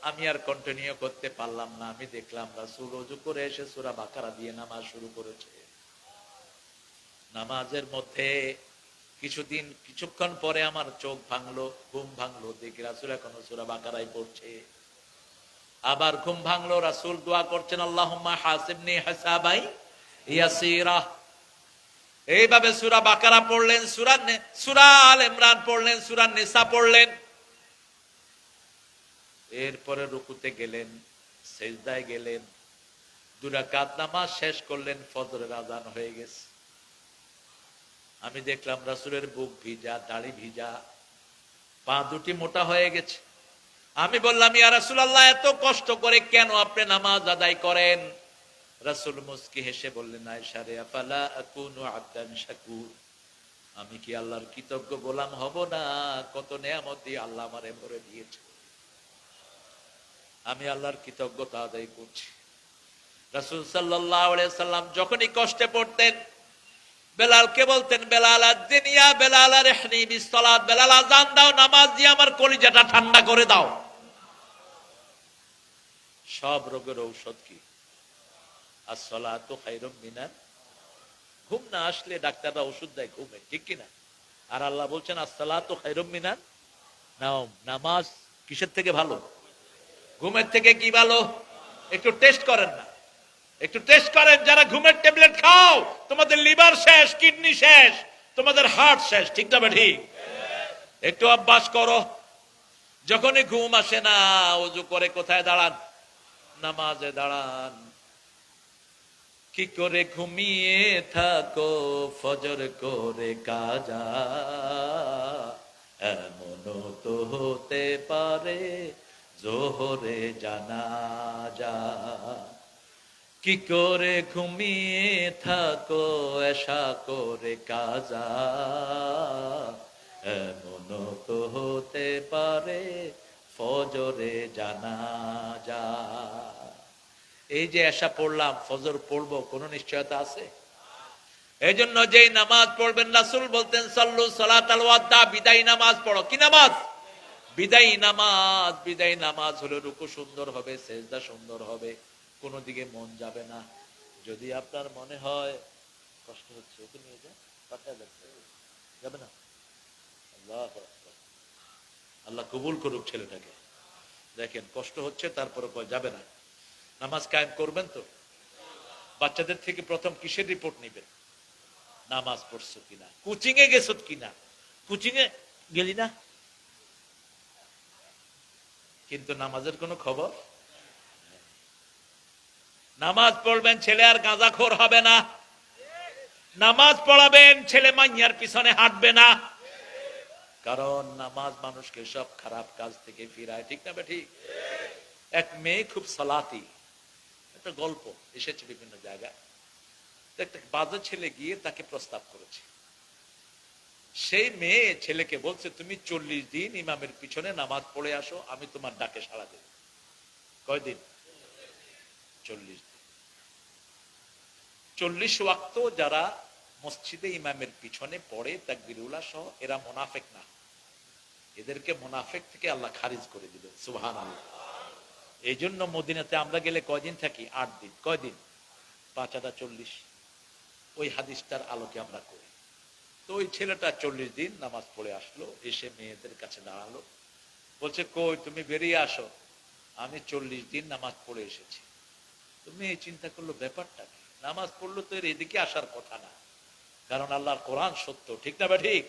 A: আমি আর কন্টিনিউ করতে পারলাম না। আমি দেখলাম রাসূল ওযু করে এসে সূরা বাকারা দিয়ে নামাজ শুরু করেছে। নামাজের মধ্যে কিছুক্ষণ পরে আমার চোখ ভাঙলো, ঘুম ভাঙলো, দেখি রাসূল এখনো সূরা বাকারাই পড়ছে। আবার ঘুম ভাঙলো, রাসূল দোয়া করছেন, আল্লাহুম্মা হাসিবনি হিসাবাই ইয়াসীরা। এইভাবে সূরা বাকারা পড়লেন, সূরা আল ইমরান পড়লেন, সূরা নিসা পড়লেন। এরপরে রুকুতে গেলেন, সেজদায় গেলেন, 2 রাকাত নামাজ শেষ করলেন, ফজরের আযান হয়ে গেছে। আমি দেখলাম রাসূলের বুক ভিজা, দাড়ি ভিজা, পা দুটি মোটা হয়ে গেছে। আমি বললাম, ইয়া রাসূলুল্লাহ, এত কষ্ট করে কেন আপনি নামাজ আদায় করেন? রাসূল মুস্কি হেসে বললেন, আয়েশা রে, আফালা আকুনু আবদান শাকুর, আমি কি আল্লাহর কৃতজ্ঞ গোলাম হব না? কত নেয়ামত দিয়ে আল্লাহ আমারে ভরে দিয়েছে, আমি আল্লাহর কৃতজ্ঞতা আদায় করছি। রাসূল সাল্লাল্লাহু আলাইহি সাল্লাম যখনই কষ্টে পড়তেন বেলালকে বলতেন, বেলাল আদ-দুনিয়া বেলাল আরহনি বিস-সালাত, বেলাল আযান দাও, নামাজ দিয়ে আমার কলিজাটা ঠান্ডা করে দাও। সব রোগের ঔষধ কি? আস-সালাতু খায়রুম মিনান, ঘুম না আসলে ডাক্তাররা ওষুধ দেয় ঘুমে, ঠিক কিনা? আর আল্লাহ বলছেন আস-সালাতু খায়রুম মিনান নাওম, নামাজ কিসের থেকে ভালো? ঘুমের থেকে কি ভালো? একটু টেস্ট করেন না, একটু টেস্ট করেন। যারা ঘুমের ট্যাবলেট খাও তোমাদের লিভার শেষ, কিডনি শেষ, তোমাদের হার্ট শেষ, ঠিক না ঠিক? একটু অভ্যাস করো, যখনই ঘুম আসে না ওযু করে কোথায় দাঁড়ান? নামাজে দাঁড়ান। কি করে ঘুমিয়ে থাকো ফজর করে কাজা, এমন তো হতে পারে জোহরে জানাজা। কি করে ঘুমিয়ে থাকো এশা করে কাজা, এমন তো হতে পারে ফজরে জানাজা। এই যে এশা পড়লাম, ফজর পড়বো, কোনো নিশ্চয়তা আছে? এই জন্য যেই নামাজ পড়বেন রাসূল বলতেন সাল্লু সালাতাল ওয়াদা, বিদায় নামাজ পড়ো। কি নামাজ? বিদায়ী নামাজ। বিদায়ী নামাজ হলো রুকু সুন্দর হবে, সেজদা সুন্দর হবে, কোনো দিকে মন যাবে না। যদি আপনার মনে হয় কষ্ট হচ্ছে, ওকে নিয়ে যান, পাঠায় যাবে না। আল্লাহু আকবার, আল্লাহ কবুল করুক ছেলেটাকে। দেখেন কষ্ট হচ্ছে তারপরে যাবে না। নামাজ কায়েম করবেন তো? বাচ্চাদের থেকে প্রথম কিসের রিপোর্ট নেবেন? নামাজ পড়ছো কিনা, কোচিং এ গেছো কিনা। কোচিং এ গেলি না কিন্তু নামাজের কোনো খবর। নামাজ পড়বেন, ছেলে আর গাঁজাখোর হবে না। নামাজ পড়াবেন, ছেলে মাইয়ার পিছনে হাঁটবে না। কারণ নামাজ মানুষকে সব খারাপ কাজ থেকে ফিরায়, ঠিক না ঠিক? এক মেয়ে খুব সালাতি, একটা গল্প এসেছে বিভিন্ন জায়গায়। একটা বাজে ছেলে গিয়ে তাকে প্রস্তাব করেছে। সেই মেয়ে ছেলেকে বলছে, তুমি 40 দিন ইমামের পিছনে নামাজ পড়ে আসো, আমি তোমার ডাকে সাড়া দেব। কয়দিন? 40 দিন। 40 ওয়াক্ত যারা মসজিদে ইমামের পিছনে পড়ে তাকবীরুল্লাহ সহ, এরা মুনাফিক না। এদেরকে মুনাফিক থেকে আল্লাহ খারিজ করে দিবেন, সুবহানাল্লাহ। এই জন্য মদিনাতে আমরা গেলে কয়দিন থাকি? 8 দিন। কয়দিন? 5/40। ওই হাদিসটার আলোকে আমরা করি। তো ওই ছেলেটা 40 দিন নামাজ পড়ে আসলো, এসে মেয়েদের কাছে দাঁড়ালো, বলছে কই তুমি বেরিয়ে আসো, আমি 40 দিন নামাজ পড়ে এসেছি। তো মেয়ে চিন্তা করলো ব্যাপারটা কি, নামাজ পড়লো তো এর এদিকে আসার কথা না, কারণ আল্লাহর কোরআন সত্য, ঠিক না ঠিক?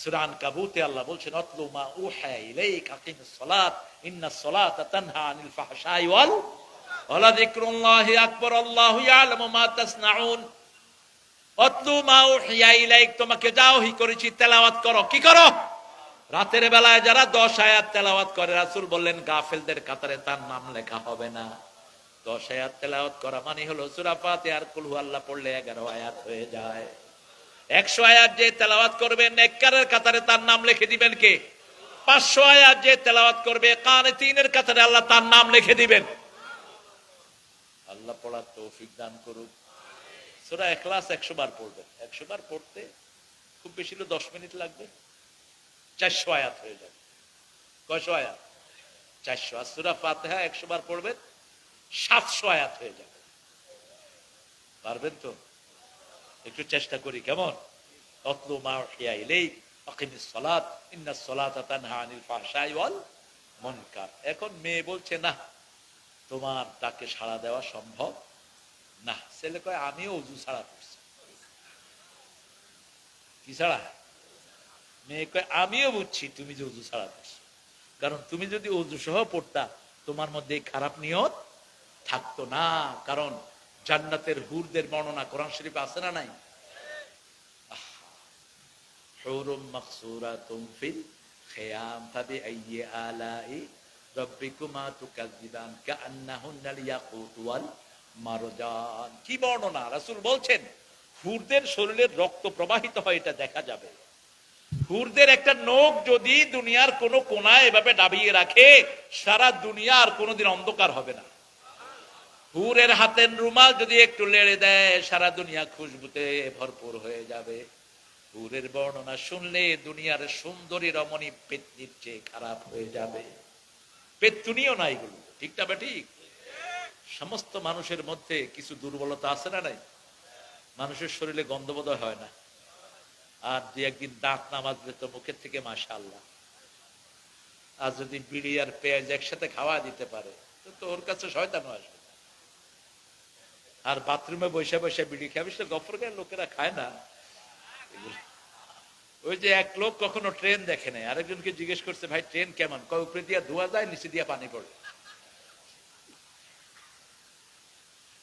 A: সূরা আনকাবুতে আল্লাহ বলছেন আতলু মা উহা ইলাইকা আকিমিস সালাত ইন্নাস সালাতা তানহা আনিল ফাহশাই ওয়াল ওয়ালাযিকরুল্লাহি আকবার আল্লাহু ইয়ালামু মা তাসনাউন। আতলু মা উহিয়া ইলাইক, তোমাকে যা ওহী করেছি তেলাওয়াত করো। কি করো? রাতের বেলায় যারা 10 আয়াত তেলাওয়াত করে, রাসূল বললেন গাফেলদের কাতারে তার নাম লেখা হবে না। 10 আয়াত তেলাওয়াত করা মানে হলো সূরা ফাতিহার কুল হুয়াল্লাহ পড়লে 11 আয়াত হয়ে যায়। 100 আয়াত যে তেলাওয়াত করবে নেককারের কাতারে তার নাম লিখে দিবেন কে? 500 আয়াত যে তেলাওয়াত করবে কানিতিনের কাতারে আল্লাহ তার নাম লিখে দিবেন। আল্লাহ পড়ার তৌফিক দান করুক। সূরা ইখলাস 100 বার পড়বেন। 100 বার পড়তে খুব বেশি হলে 10 মিনিট লাগবে, 400 আয়াত হয়ে যাবে। কয়শো আয়াত? 400। আর সূরা ফাতিহা 100 বার পড়বেন, 700 আয়াত হয়ে যাবে। পারবেন তো? একটু চেষ্টা করি, কেমন? আতলু মা উহিয়া ইলাইক আকিমিস সালাত ইন্নাস সালাতা তানহা আনিল ফাহশাই ওয়াল মুনকার। এখন মেয়ে বলছে না, তোমার তাকে সাড়া দেওয়া সম্ভব না। ছেলে কয় আমিও ওযু ছাড়া করছি। কি ছাড়া? মেয়ে কয় আমিও বুঝছি তুমি যে ওযু ছাড়া করছো, কারণ তুমি যদি ওযু সহ পড়তা তোমার মধ্যে খারাপ নিয়ত থাকতো না। কারণ জান্নাতের হুরদের বর্ণনা কোরআন শরীফে আছে না নাই? হুরুম মাকসুরাতুম ফিল খিয়াম ফাবিআইয়ি আলাই রাব্বিকুমা তুকাযযিবান কাআন্নাহুন্নাল ইয়াকুত ওয়াল মারজান। কি বর্ণনা! রাসূল বলছেন হুরদের শরীরের রক্ত প্রবাহিত হয়, এটা দেখা যাবে। হুরদের একটা নখ যদি দুনিয়ার কোন কোনায় এভাবে দাবিয়ে রাখে, সারা দুনিয়া আর কোনোদিন অন্ধকার হবে না। হুরের হাতের রুমাল যদি একটু লেড়ে দেয় সারা দুনিয়া খুশবুতে ভরপুর হয়ে যাবে। হুরের বর্ণনা শুনলে দুনিয়ার সুন্দরী রমণী পেতনির চেয়ে খারাপ হয়ে যাবে। পেত্তুনিও না এগুলো, ঠিক না ঠিক? সমস্ত মানুষের মধ্যে কিছু দুর্বলতা আছে না নাই? মানুষের শরীরে গন্ধবোধ হয় না, আর দুই একদিন দাঁত না মাজলে তো মুখের থেকে মাশাআল্লাহ। আর যদি বিড়ি আর পেঁয়াজ একসাথে খাওয়া দিতে পারে তো ওর কাছে শয়তানও আসবে। আর বাথরুমে বসে বসে বিড়ি খাবে, সে গফরগাঁয়ের লোকেরা খায় না এগুলো। ওই যে এক লোক কখনো ট্রেন দেখে নাই, আরেকজনকে জিজ্ঞেস করছে, ভাই ট্রেন কেমন? উপরে দিয়া ধোয়া যায়, নিচে দিয়া পানি পড়ে।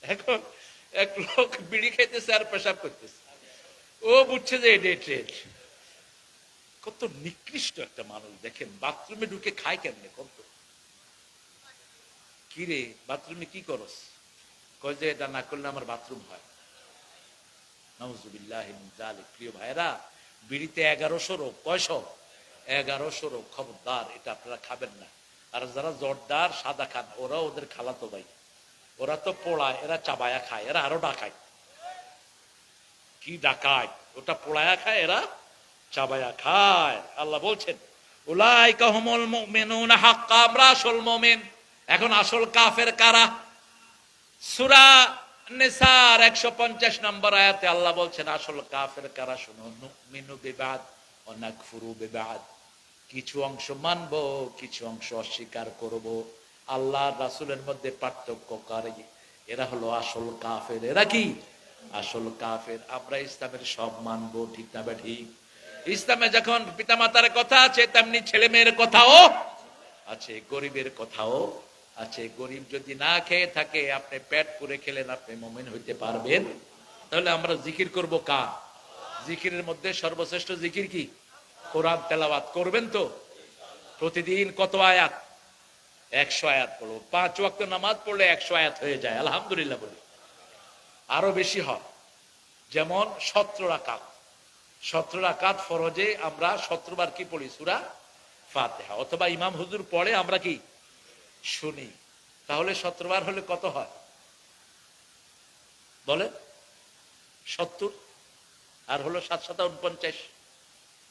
A: এখন এক লোক বিড়ি খাইতেছে আর পেশাব করতেছে, ও বুঝছে যে এটাই ট্রেন। কত নিকৃষ্ট একটা মানুষ দেখেন, বাথরুমে ঢুকে খায় কেমনে? কত কি রে বাথরুমে কি করস? কয় যে এটা না করলে আমার বাথরুম হয়। নাউজুবিল্লাহি মিন যালিক। প্রিয় ভাইরা, বিড়িতে 1100 রোগ। কয়শ? 1100 রোগ। খবরদার, এটা আপনারা খাবেন না। আর যারা জর্দার সাদা খান, ওরা ওদের খালাতো ভাই, ওরা তো পোড়ায়, এরা চাবায়া খায়, এরা আরো ডাকায়। কি ডাকায়? ওটা পোড়ায়া খায়, এরা চাবায়া খায়। আল্লাহ বলছেন উলাইকা হুমুল মুমিনুনা হাক্কা, আমরা আসল মুমিন। এখন আসল কাফের কারা? সূরা নিসার 150 নম্বর আয়াতে আল্লাহ বলছেন আসল কাফের কারা শুনো। নুমিনু বিবাদ ওয়া নাকফুরু বিবাদ, কিছু অংশ মানবো, কিছু অংশ অস্বীকার করব। আল্লাহ রাসূলের মধ্যে পার্থক্য করে, এরা হলো আসল কাফের। এরা কি আসল কাফের? আমরা ইসলামের সব মানবো, ঠিক না ঠিক? ইসলামে যখন পিতামাতার কথা আছে, তেমনি ছেলে মেয়ের কথাও আছে, গরিবের কথাও আছে। গরিব যদি না খেয়ে থাকে, আপনি পেট পুরে খেলেন, আপনি মুমিন হইতে পারবেন? তাহলে আমরা জিকির করব কার? জিকিরের মধ্যে সর্বশ্রেষ্ঠ জিকির কি? কোরআন তেলাওয়াত করবেন তো? প্রতিদিন কত আয়াত? 100 আয়াত পড়ব। 5 ওয়াক্ত নামাজ পড়লে 100 আয়াত হয়ে যায়, আলহামদুলিল্লাহ বলি। আরো বেশি হয়, যেমন 17 রাকাত। 17 রাকাত ফরজে আমরা 17 বার কি পড়ি? সূরা ফাতিহা। অথবা ইমাম হুজুর পড়ে, আমরা কি শুনি। তাহলে 17 বার হলে কত হয় বলে? 70। আর হলো 7 7 49,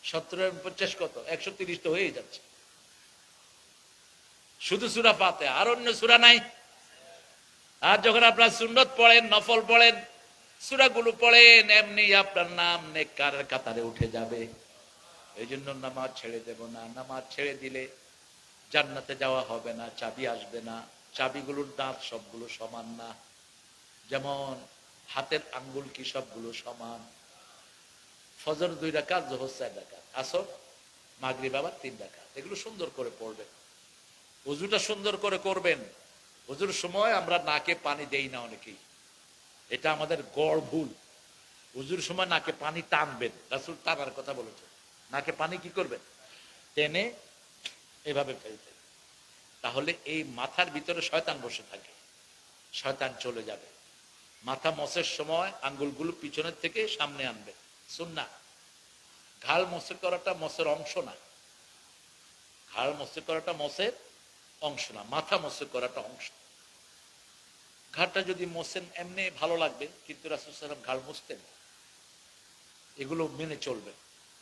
A: 70 49 কত? 130 তো হয়ে যাচ্ছে শুধু সূরা ফাতিহা, আর অন্য সূরা নাই। আর যখন আপনার সুন্নত পড়েন, নফল পড়েন, সূরাগুলো পড়েন, এমনি আপনার নাম নেককারের কাতারে উঠে যাবে। এই জন্য নামাজ ছেড়ে দেব না। নামাজ ছেড়ে দিলে জান্নাতে যাওয়া হবে না, চাবি আসবে না। চাবিগুলোর দাঁত সবগুলো সমান না, যেমন হাতের আঙ্গুল কি সবগুলো সমান। ফজর 2 রাকাত, যোহর 4 রাকাত, আসর মাগরিব আবার 3 রাকাত। এগুলো সুন্দর করে পড়বেন, ওযুটা সুন্দর করে করবেন। ওযুর সময় আমরা নাকে পানি দেই না অনেকেই, এটা আমাদের গড় ভুল। ওযুর সময় নাকে পানি টানবেন, রাসূল টানার কথা বলেছেন। নাকে পানি কি করবেন? টেনে এভাবে ফেলতেন। তাহলে এই মাথার ভিতরে শয়তান বসে থাকে, শয়তান চলে যাবে। মাথা মসের সময় আঙ্গুলগুলো পিছনের থেকে সামনে আনবে, সুন্নাহ। ঘাড় মসে করাটা মসের অংশ না, ঘাড় মসে করাটা মসের অংশ না, মাথা মসে করাটা অংশ। ঘাড়টা যদি মোছেন এমনি ভালো লাগবে, কিন্তু রাসূল সাল্লাল্লাহু আলাইহি ওয়াসাল্লাম ঘাড় মুছতেন। এগুলো মেনে চলবে।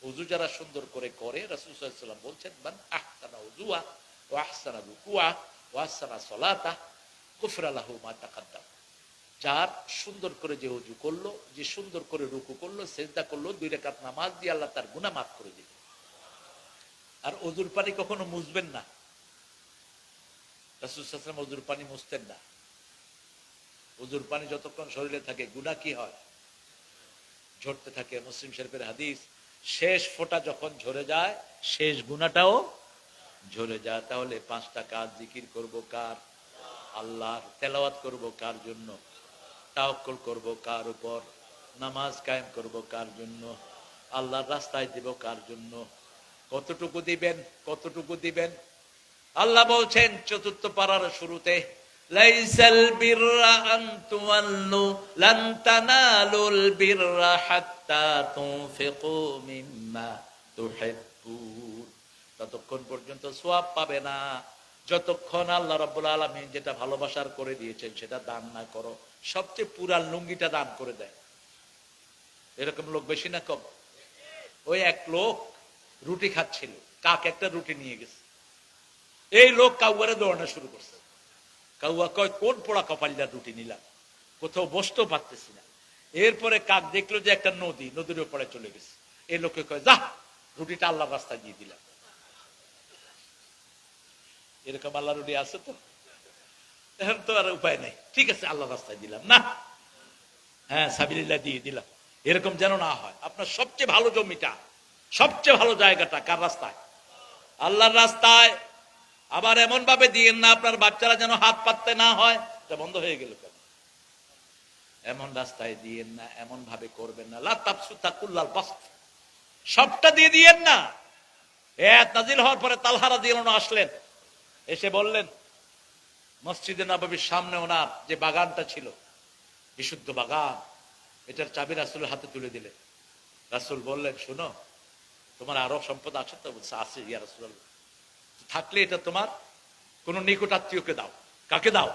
A: ওযু যারা সুন্দর করে করে, রাসূল সাল্লাল্লাহু আলাইহি ওয়াসাল্লাম বলছেন মান আহসানা উযুয়া ওয়া আহসানা রুকুআ ওয়া আহসানা সালাতা গুফিরা লাহু মা তাকাদ্দাম। যার সুন্দর করে যে ওযু করলো, যে সুন্দর করে রুকু করলো, সিজদা করলো, 2 রাকাত নামাজ দিয়ে আল্লাহ তার গুনাহ মাফ করে দিবেন। আর ওযুর পানি কখনো মুছবেন না, রাসূল সাল্লাল্লাহু আলাইহি ওয়াসাল্লাম ওযুর পানি মুছতেন না। ওযুর পানি যতক্ষণ শরীরে থাকে, গুনাহ কি হয়? ঝরতে থাকে। মুসলিম শরীফের হাদিস, শেষ ফোঁটা যখন ঝরে যায়, শেষ গুনাহটাও ঝরে যায়। তাহলে 5টা কাজ জিকির করব কার? আল্লাহর। তেলাওয়াত করব কার জন্য? তাওয়াক্কুল করব কার উপর? নামাজ কায়েম করব কার জন্য? আল্লাহর রাস্তায় দিব কার জন্য? কতটুকু দিবেন? কতটুকু দিবেন? আল্লাহ বলছেন 4th পারার শুরুতে, লাইসাল বিররা আন তুওয়াল্লু লান তানালুল বিররা হাত্তা তুনফিকু মিম্মা তুহিব্বুন। ততক্ষণ পর্যন্ত সওয়াব পাবে না যতক্ষণ আল্লাহ রাব্বুল আলামিন যেটা ভালোবাসার করে দিয়েছেন সেটা দান না করো, সবচেয়ে পুরান লুঙ্গিটা দান করে দেয়। এরকম লোক বেশি না কম? ওই এক লোক রুটি খাচ্ছিল, কাক একটা রুটি নিয়ে গেছে, এই লোক কাউয়ারে দৌড়ানো শুরু করছে। কাউয়া কয়, কোন পোড়া কপালদার রুটি নিলাম, কোথাও বসতেও পারতেছি না। এরপরে কাক দেখলো যে একটা নদী, নদীর উপরে চলে গেছে। এই লোকে কয়, যা, রুটিটা আল্লাহর রাস্তায় দিয়ে দিলাম। এরকম আল্লাহ রুটি আছে তো? এখন তো আর উপায় নেই, ঠিক আছে আল্লাহর রাস্তায় দিলাম না, হ্যাঁ সাবিলিল্লাহ দিয়ে দিলাম। এরকম যেন না হয়। আপনার সবচেয়ে ভালো জমিটা, সবচেয়ে ভালো জায়গাটা কার রাস্তায়? আল্লাহর রাস্তায়। আবার এমন ভাবে দিয়েন না আপনার বাচ্চারা যেন হাত পাততে না হয়। এটা বন্ধ হয়ে গেল কেন? এমন রাস্তায় দিয়েন না, এমন ভাবে করবেন না। লা তাবসুতা কুল্লাল বাসত, সবটা দিয়ে দিয়েন না। আয়াত নাজিল হওয়ার পরে তালহা রাদিয়াল্লাহু আনহু আসলেন, এসে বললেন, মসজিদে নববীর সামনে ওনার যে বাগানটা ছিল, বিশুদ্ধ বাগান, এটার চাবি রাসূলের হাতে তুলে দিলেন। রাসূল বললেন, শুনো, তোমার আরো সম্পদ আছে তো? বলছে, আছে ইয়া রাসূলুল্লাহ। থাকলে এটা তোমার কোন নিকট আত্মীয়কে দাও। কাকে দাও?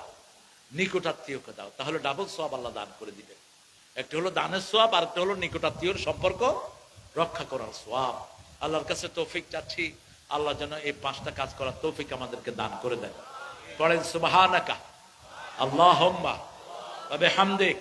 A: নিকট আত্মীয়কে দাও, তাহলে ডাবল সওয়াব আল্লাহ দান করে দিবেন। একটা হলো দানের সওয়াব, আর একটা হলো নিকট আত্মীয়র সম্পর্ক রক্ষা করার সওয়াব। আল্লাহর কাছে তৌফিক চাচ্ছি, আল্লাহ যেন এই 5টা কাজ করার তৌফিক আমাদেরকে দান করে দেন। পড়েন সুবহানাকা আল্লাহুম্মা ওয়া বিহামদিক।